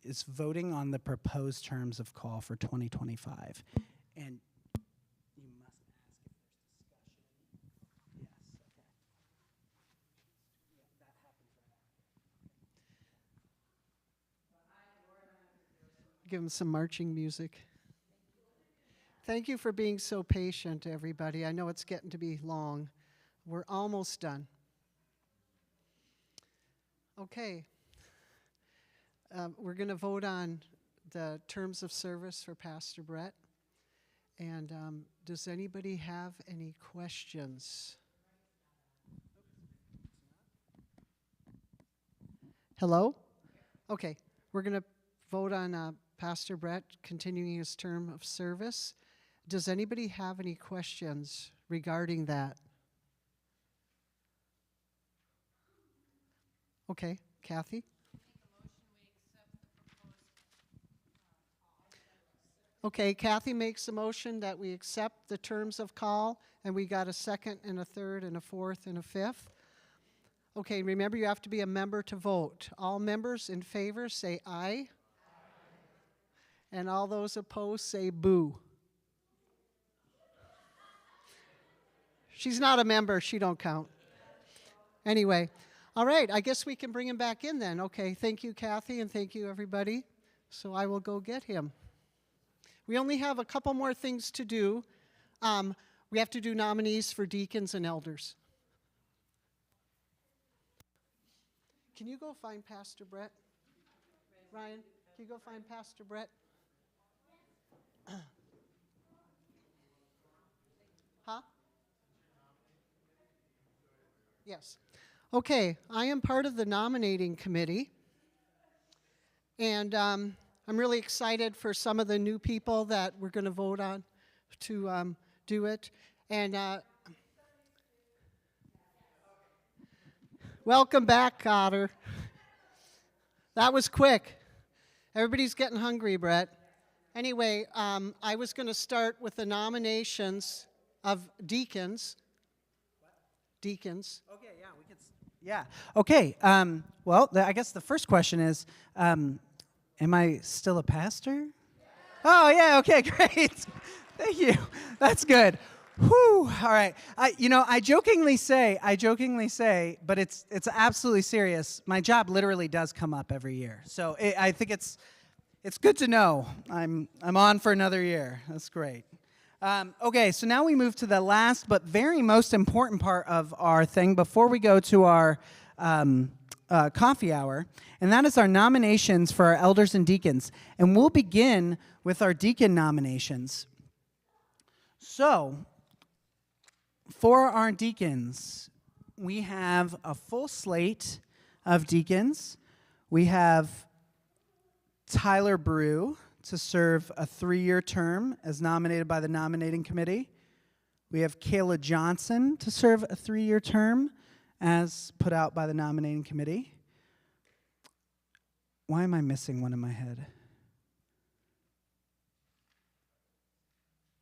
It's voting on the proposed terms of call for 2025. And you must ask if there's discussion. Yes, okay. Yeah, that happens right. Give them some marching music. Thank you for being so patient, everybody. I know it's getting to be long. We're almost done. Okay. We're going to vote on the terms of service for Pastor Brett. And does anybody have any questions? Hello? Okay. We're going to vote on Pastor Brett continuing his term of service. Does anybody have any questions regarding that? Okay. Kathy? Okay, Kathy makes a motion that we accept the terms of call, and we got a second and a third and a fourth and a fifth. Okay, remember you have to be a member to vote. All members in favor say aye. And all those opposed say boo. She's not a member, she don't count. Anyway, all right, I guess we can bring him back in then. Okay, thank you, Kathy, and thank you, everybody. So I will go get him. We only have a couple more things to do. We have to do nominees for deacons and elders. Can you go find Pastor Brett? Ryan, can you go find Pastor Brett? Huh? Yes. Okay, I am part of the nominating committee. And I'm really excited for some of the new people that we're going to vote on to do it. And welcome back, Cotter. That was quick. Everybody's getting hungry, Brett. Anyway, I was going to start with the nominations of deacons. Deacons. Okay, yeah, we can. Yeah. Okay. Well, I guess the first question is, am I still a pastor? Oh, yeah. Okay, great. Thank you. That's good. Whew. All right. I jokingly say, but it's absolutely serious. My job literally does come up every year, so I think it's good to know I'm on for another year. That's great. Okay, so now we move to the last but very most important part of our thing before we go to our coffee hour, and that is our nominations for our elders and deacons. And we'll begin with our deacon nominations. So, for our deacons, we have a full slate of deacons. We have Tyler Brew to serve a 3-year term as nominated by the nominating committee. We have Kayla Johnson to serve a 3-year term as put out by the nominating committee. Why am I missing one in my head?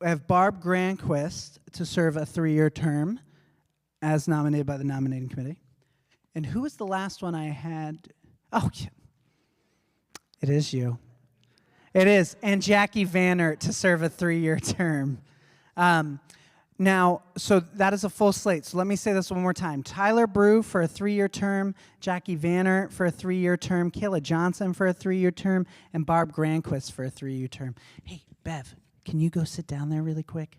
We have Barb Granquist to serve a 3-year term as nominated by the nominating committee. And who was the last one I had? Oh, yeah. It is you. It is. And Jackie Vannert to serve a 3-year term. Now, so that is a full slate. So let me say this one more time. Tyler Brew for a 3-year term, Jackie Vannert for a 3-year term, Kayla Johnson for a 3-year term, and Barb Granquist for a 3-year term. Hey, Bev, can you go sit down there really quick?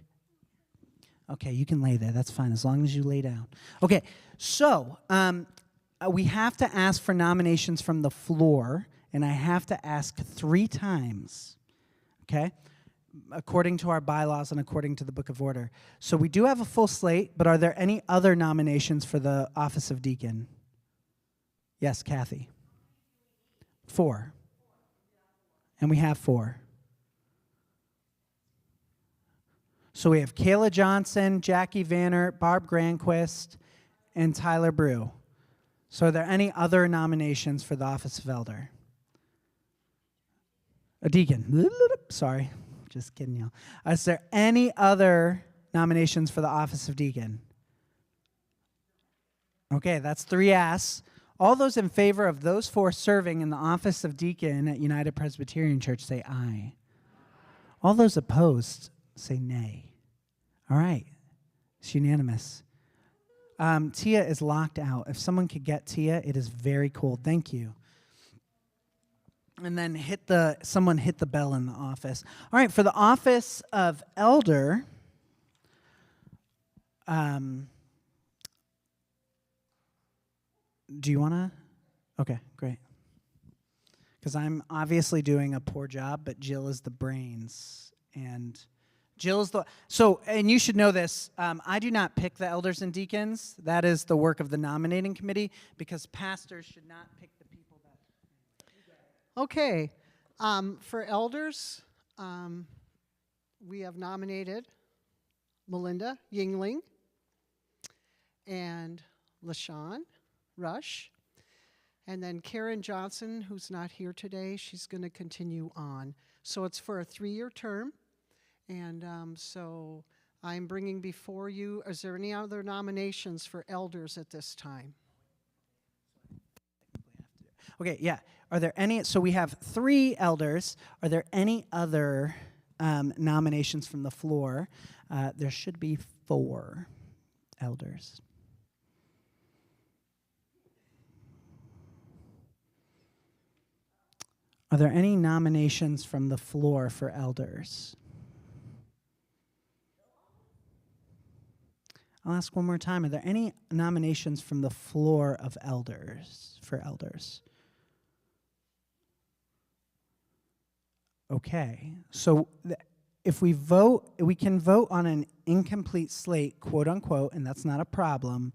Okay, you can lay there. That's fine, as long as you lay down. Okay, so we have to ask for nominations from the floor, and I have to ask 3 times, okay? According to our bylaws and according to the Book of Order. So we do have a full slate, but are there any other nominations for the office of deacon? Yes, Kathy. 4. And we have 4. So we have Kayla Johnson, Jackie Vannert, Barb Granquist, and Tyler Brew. So are there any other nominations for the office of elder? A deacon. Sorry. Just kidding, y'all. Is there any other nominations for the office of deacon? Okay, that's 3 yes. All those in favor of those 4 serving in the office of deacon at United Presbyterian Church say aye. All those opposed say nay. All right, it's unanimous. Tia is locked out. If someone could get Tia, it is very cool. Thank you. And then someone hit the bell in the office. All right, for the office of elder, do you want to? Okay, great. Because I'm obviously doing a poor job, but Jill is the brains. And Jill is and you should know this, I do not pick the elders and deacons. That is the work of the nominating committee, because pastors should not pick the people that... Okay, for elders, we have nominated Melinda Yingling and LaShawn Rush. And then Karen Johnson, who's not here today, she's going to continue on. So it's for a 3-year term. And so I'm bringing before you, is there any other nominations for elders at this time? Okay, yeah. Are there any, so we have 3 elders. Are there any other nominations from the floor? There should be 4 elders. Are there any nominations from the floor for elders? I'll ask one more time. Are there any nominations from the floor of elders, for elders? Okay, so if we vote, we can vote on an incomplete slate, quote unquote, and that's not a problem,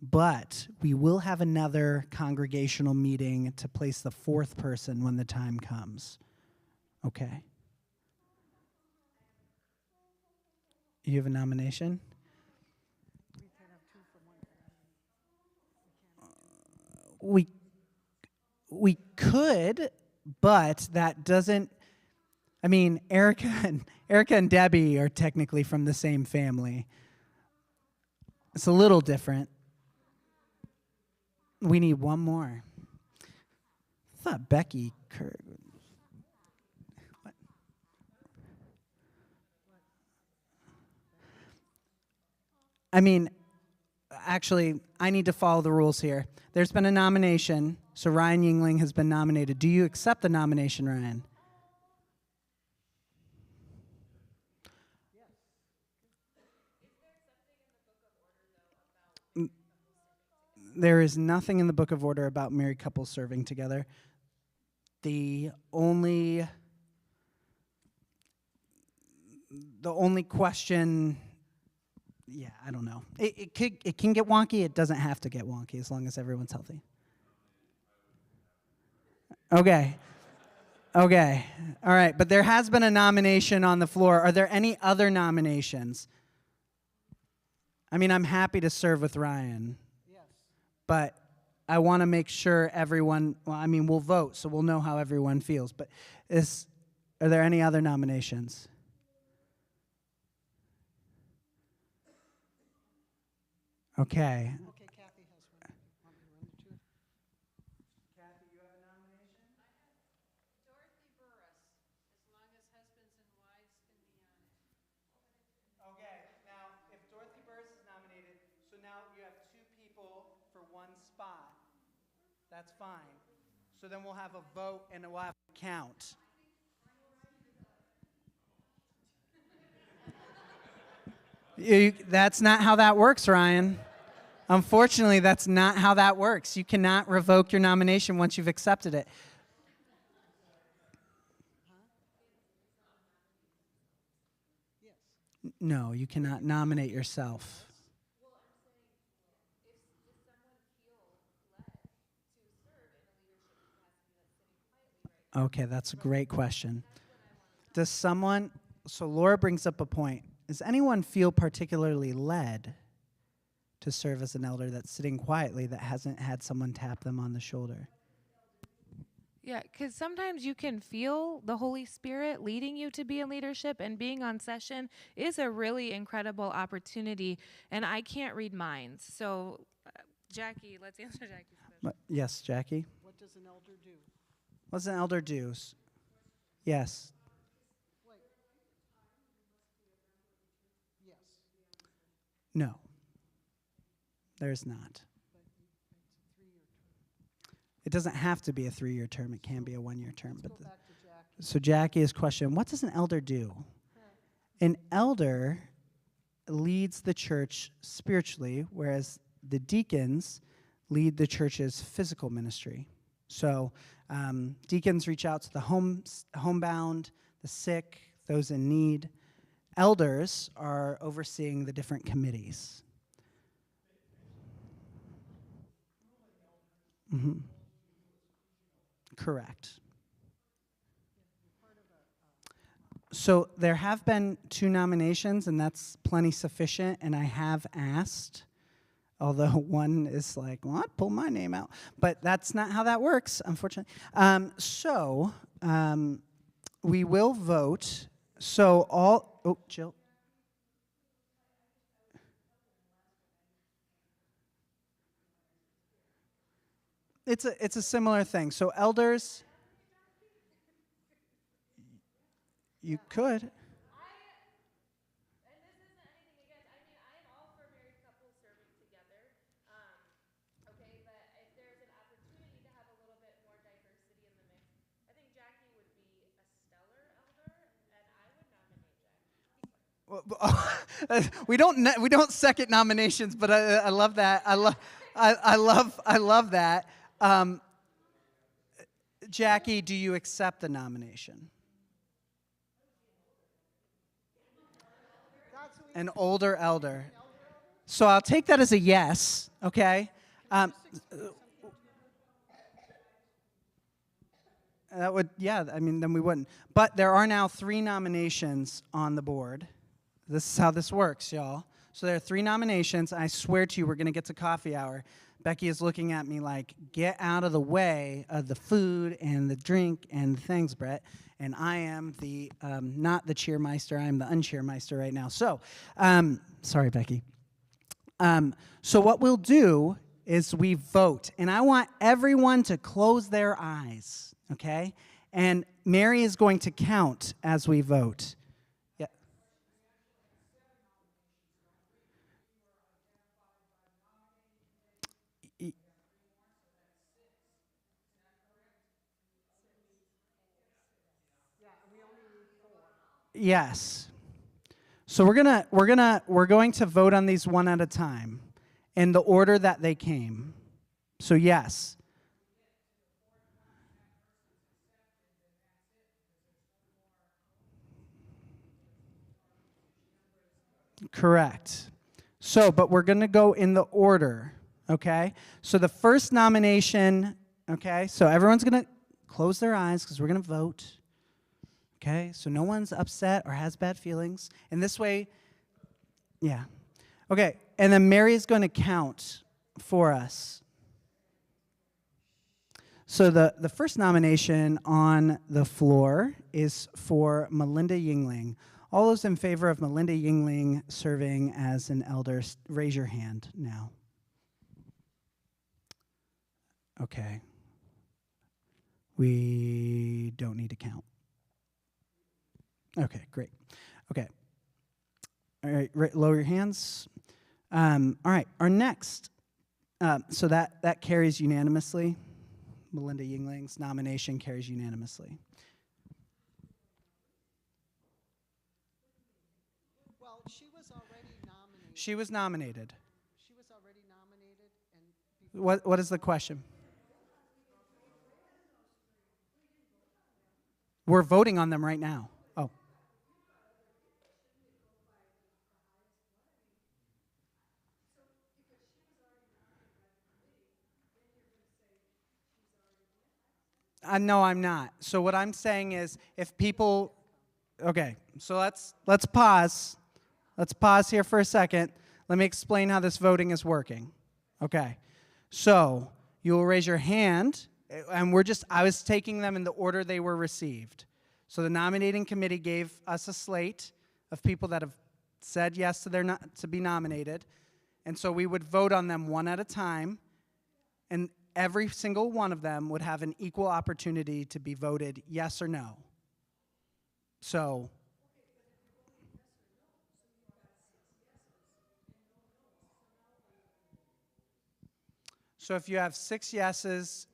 but we will have another congregational meeting to place the 4th person when the time comes. Okay. You have a nomination? We could, but that doesn't... I mean, Erica and Debbie are technically from the same family. It's a little different. We need one more. I thought Becky... What? I mean, actually, I need to follow the rules here. There's been a nomination, so Ryan Yingling has been nominated. Do you accept the nomination, Ryan? There is nothing in the Book of Order about married couples serving together. The only question, yeah, I don't know. It can get wonky. It doesn't have to get wonky as long as everyone's healthy. Okay. Okay. All right. But there has been a nomination on the floor. Are there any other nominations? I mean, I'm happy to serve with Ryan. Yes. But I want to make sure everyone, well, I mean, we'll vote, so we'll know how everyone feels. But are there any other nominations? Okay. Okay, Kathy has one. Want me to run it too? Kathy, you have a nomination? Dorothy Burris, as long as husbands and wives can be on it. Okay, now, if Dorothy Burris is nominated, so now you have two people for one spot. That's fine. So then we'll have a vote and we'll have to count. That's not how that works, Ryan. Unfortunately, that's not how that works. You cannot revoke your nomination once you've accepted it. No, you cannot nominate yourself. Okay, that's a great question. Does someone, so Laura brings up a point. Does anyone feel particularly led to serve as an elder that's sitting quietly that hasn't had someone tap them on the shoulder? Yeah, because sometimes you can feel the Holy Spirit leading you to be in leadership, and being on session is a really incredible opportunity, and I can't read minds. So, Jackie, let's answer Jackie's question. Yes, Jackie? What does an elder do? What does an elder do? Yes. Wait. Yes. No. There's not. But it's a 3-year term. It doesn't have to be a 3-year term. It can be a 1-year term. Let's go back to Jackie. So Jackie's question, what does an elder do? An elder leads the church spiritually, whereas the deacons lead the church's physical ministry. So deacons reach out to the homebound, the sick, those in need. Elders are overseeing the different committees. Mm-hmm. Correct. So there have been 2 nominations, and that's plenty sufficient, and I have asked, although one is like, well, I'd pull my name out. But that's not how that works, unfortunately. We will vote. So Jill. It's a similar thing. So elders, you could. We don't second nominations, but I love that. I love that. Jackie, do you accept the nomination? An older elder. So I'll take that as a yes. Okay. That would, yeah. I mean, then we wouldn't. But there are now 3 nominations on the board. This is how this works, y'all. So there are 3 nominations. I swear to you, we're going to get to coffee hour. Becky is looking at me like, get out of the way of the food and the drink and the things, Brett. And I am the, not the cheermeister, I am the uncheermeister right now. So, sorry, Becky. So what we'll do is we vote. And I want everyone to close their eyes, okay? And Mary is going to count as we vote. Yes. So we're going to vote on these one at a time in the order that they came. So yes. Correct. So, but we're going to go in the order, okay? So the first nomination, okay? So everyone's going to close their eyes because we're going to vote. Okay? So no one's upset or has bad feelings. And this way, yeah. Okay. And then Mary is going to count for us. So the first nomination on the floor is for Melinda Yingling. All those in favor of Melinda Yingling serving as an elder, raise your hand now. Okay. We don't need to count. Okay, great. Okay. All right, lower your hands. All right, our next, so that carries unanimously. Melinda Yingling's nomination carries unanimously. Well, she was already nominated. She was nominated. She was already nominated. And What is the question? We're voting on them right now. Oh. No, I'm not. So what I'm saying is if people, okay, so let's pause. Let's pause here for a second. Let me explain how this voting is working. Okay. So you will raise your hand, and I was taking them in the order they were received. So the nominating committee gave us a slate of people that have said yes to be nominated. And so we would vote on them one at a time, and every single one of them would have an equal opportunity to be voted yes or no. So if you have 6 yeses,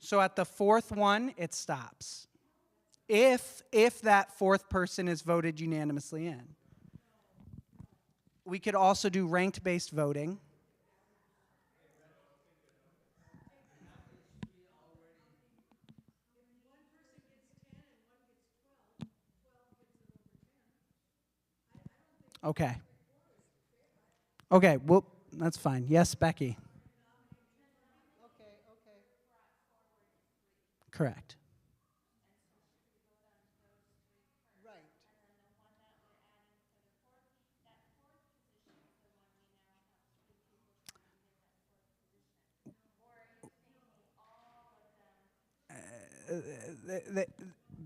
so at the 4th one, it stops. If that 4th person is voted unanimously in. We could also do ranked-based voting. Okay. Okay, well, that's fine. Yes, Becky. okay. Correct. Right.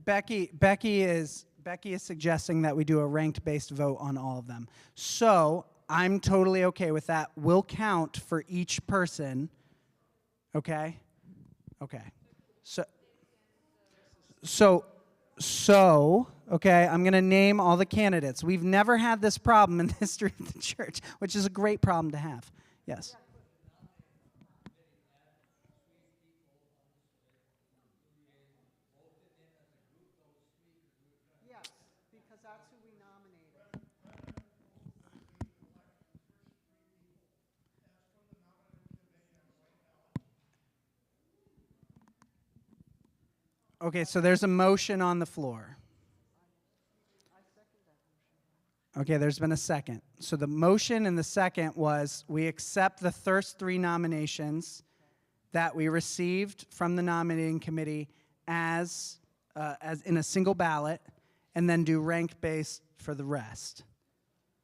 Becky is suggesting that we do a ranked-based vote on all of them. So I'm totally okay with that. We'll count for each person. Okay? Okay. So, okay, I'm going to name all the candidates. We've never had this problem in the history of the church, which is a great problem to have. Yes. Yes, because that's who we nominated. Okay, so there's a motion on the floor. Okay, there's been a second. So the motion and the second was we accept the first 3 nominations that we received from the nominating committee as in a single ballot, and then do rank-based for the rest.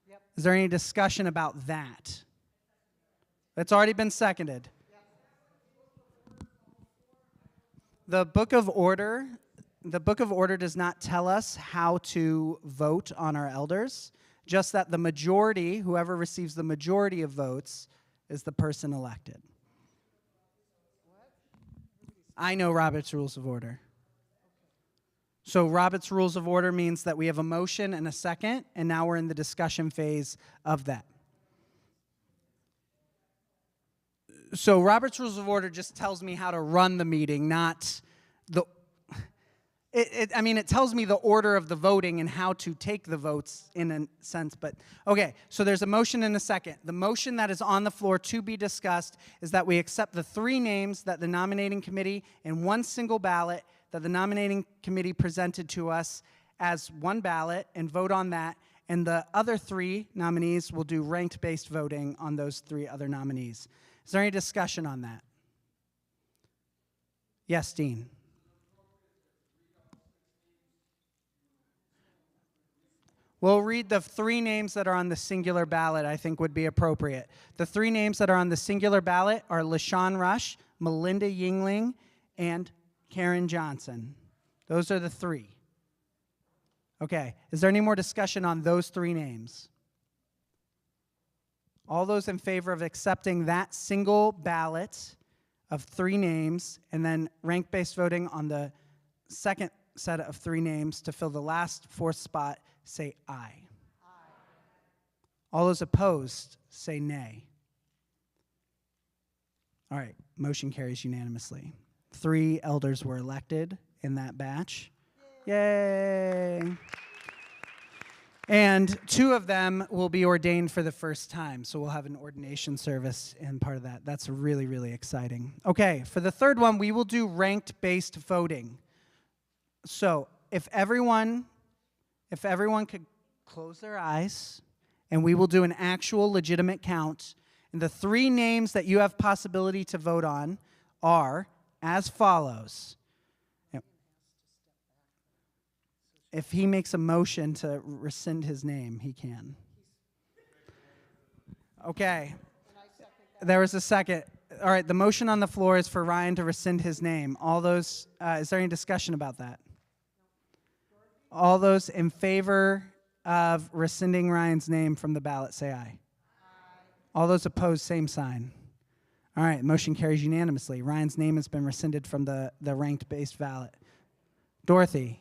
Yep. Is there any discussion about that? That's already been seconded. The Book of Order does not tell us how to vote on our elders, just that the majority, whoever receives the majority of votes, is the person elected. I know Robert's Rules of Order. So Robert's Rules of Order means that we have a motion and a second, and now we're in the discussion phase of that. So Robert's Rules of Order just tells me how to run the meeting, not the... It tells me the order of the voting and how to take the votes in a sense, but okay, so there's a motion and a second. The motion that is on the floor to be discussed is that we accept the 3 names that the nominating committee in one single ballot that the nominating committee presented to us as one ballot and vote on that, and the other 3 nominees will do ranked-based voting on those 3 other nominees. Is there any discussion on that? Yes, Dean. We'll read the 3 names that are on the singular ballot, I think would be appropriate. The 3 names that are on the singular ballot are LaShawn Rush, Melinda Yingling, and Karen Johnson. Those are the 3. Okay, is there any more discussion on those 3 names? All those in favor of accepting that single ballot of 3 names and then rank-based voting on the second set of 3 names to fill the last 4th spot, say aye. Aye. All those opposed, say nay. All right, motion carries unanimously. 3 elders were elected in that batch. Yay! And 2 of them will be ordained for the first time, so we'll have an ordination service and part of that. That's really, really exciting. Okay, for the 3rd one, we will do ranked-based voting. So if everyone could close their eyes, and we will do an actual legitimate count, and the 3 names that you have possibility to vote on are as follows. If he makes a motion to rescind his name, he can. Okay. There was a second. All right, the motion on the floor is for Ryan to rescind his name. All those, is there any discussion about that? All those in favor of rescinding Ryan's name from the ballot, say aye. Aye. All those opposed, same sign. All right, motion carries unanimously. Ryan's name has been rescinded from the ranked-based ballot. Dorothy.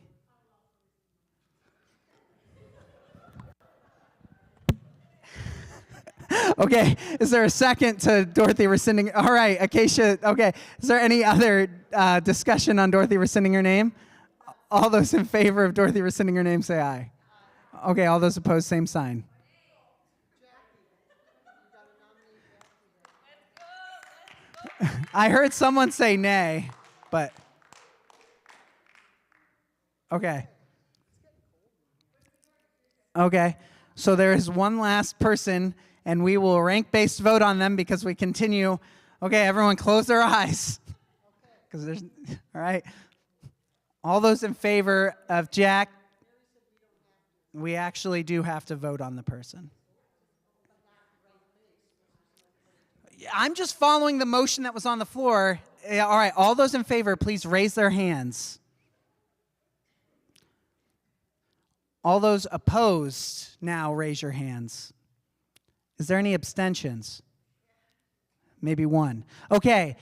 Okay, is there a second to Dorothy rescinding? All right, Acacia, okay. Is there any other discussion on Dorothy rescinding her name? All those in favor of Dorothy rescinding her name, say aye. Okay, all those opposed, same sign. I heard someone say nay, but okay. Okay, so there is one last person, and we will rank-based vote on them because we continue. Okay, everyone close their eyes. Because there's, all right. All those in favor of Jack, we actually do have to vote on the person. I'm just following the motion that was on the floor. All right, all those in favor, please raise their hands. All those opposed, now raise your hands. Is there any abstentions? Maybe one. Okay,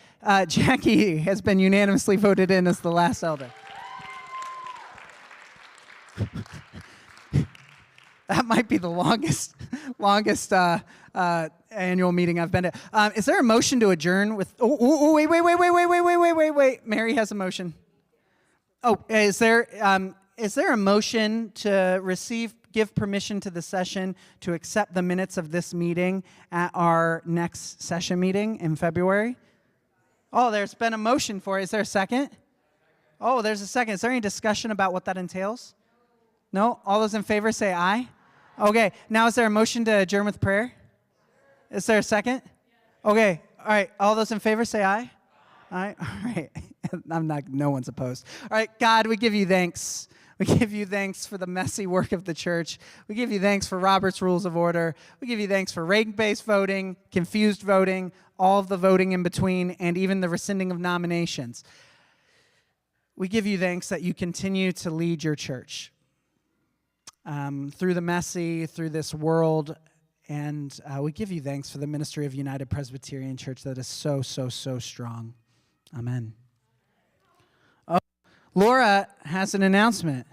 Jackie has been unanimously voted in as the last elder. That might be the longest annual meeting I've been to. Is there a motion to adjourn with? Wait. Mary has a motion. Oh, is there a motion to give permission to the session to accept the minutes of this meeting at our next session meeting in February? Oh, there's been a motion for it. Is there a second? Oh, there's a second. Is there any discussion about what that entails? No? All those in favor say aye. Okay, now is there a motion to adjourn with prayer? Is there a second? Okay, all right, all those in favor say aye. All right. No one's opposed. All right, God, we give you thanks. We give you thanks for the messy work of the church. We give you thanks for Robert's Rules of Order. We give you thanks for rank-based voting, confused voting, all of the voting in between, and even the rescinding of nominations. We give you thanks that you continue to lead your church through the messy, through this world, and we give you thanks for the ministry of United Presbyterian Church that is so, so, so strong. Amen. Oh, Laura has an announcement.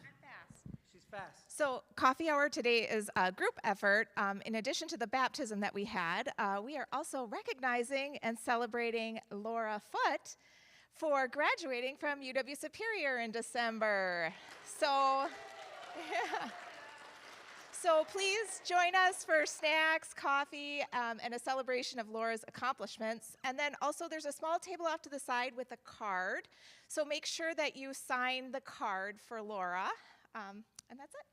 She's fast. So coffee hour today is a group effort. In addition to the baptism that we had, we are also recognizing and celebrating Laura Foote for graduating from UW Superior in December. So, yeah. So please join us for snacks, coffee, and a celebration of Laura's accomplishments. And then also there's a small table off to the side with a card. So make sure that you sign the card for Laura. And that's it.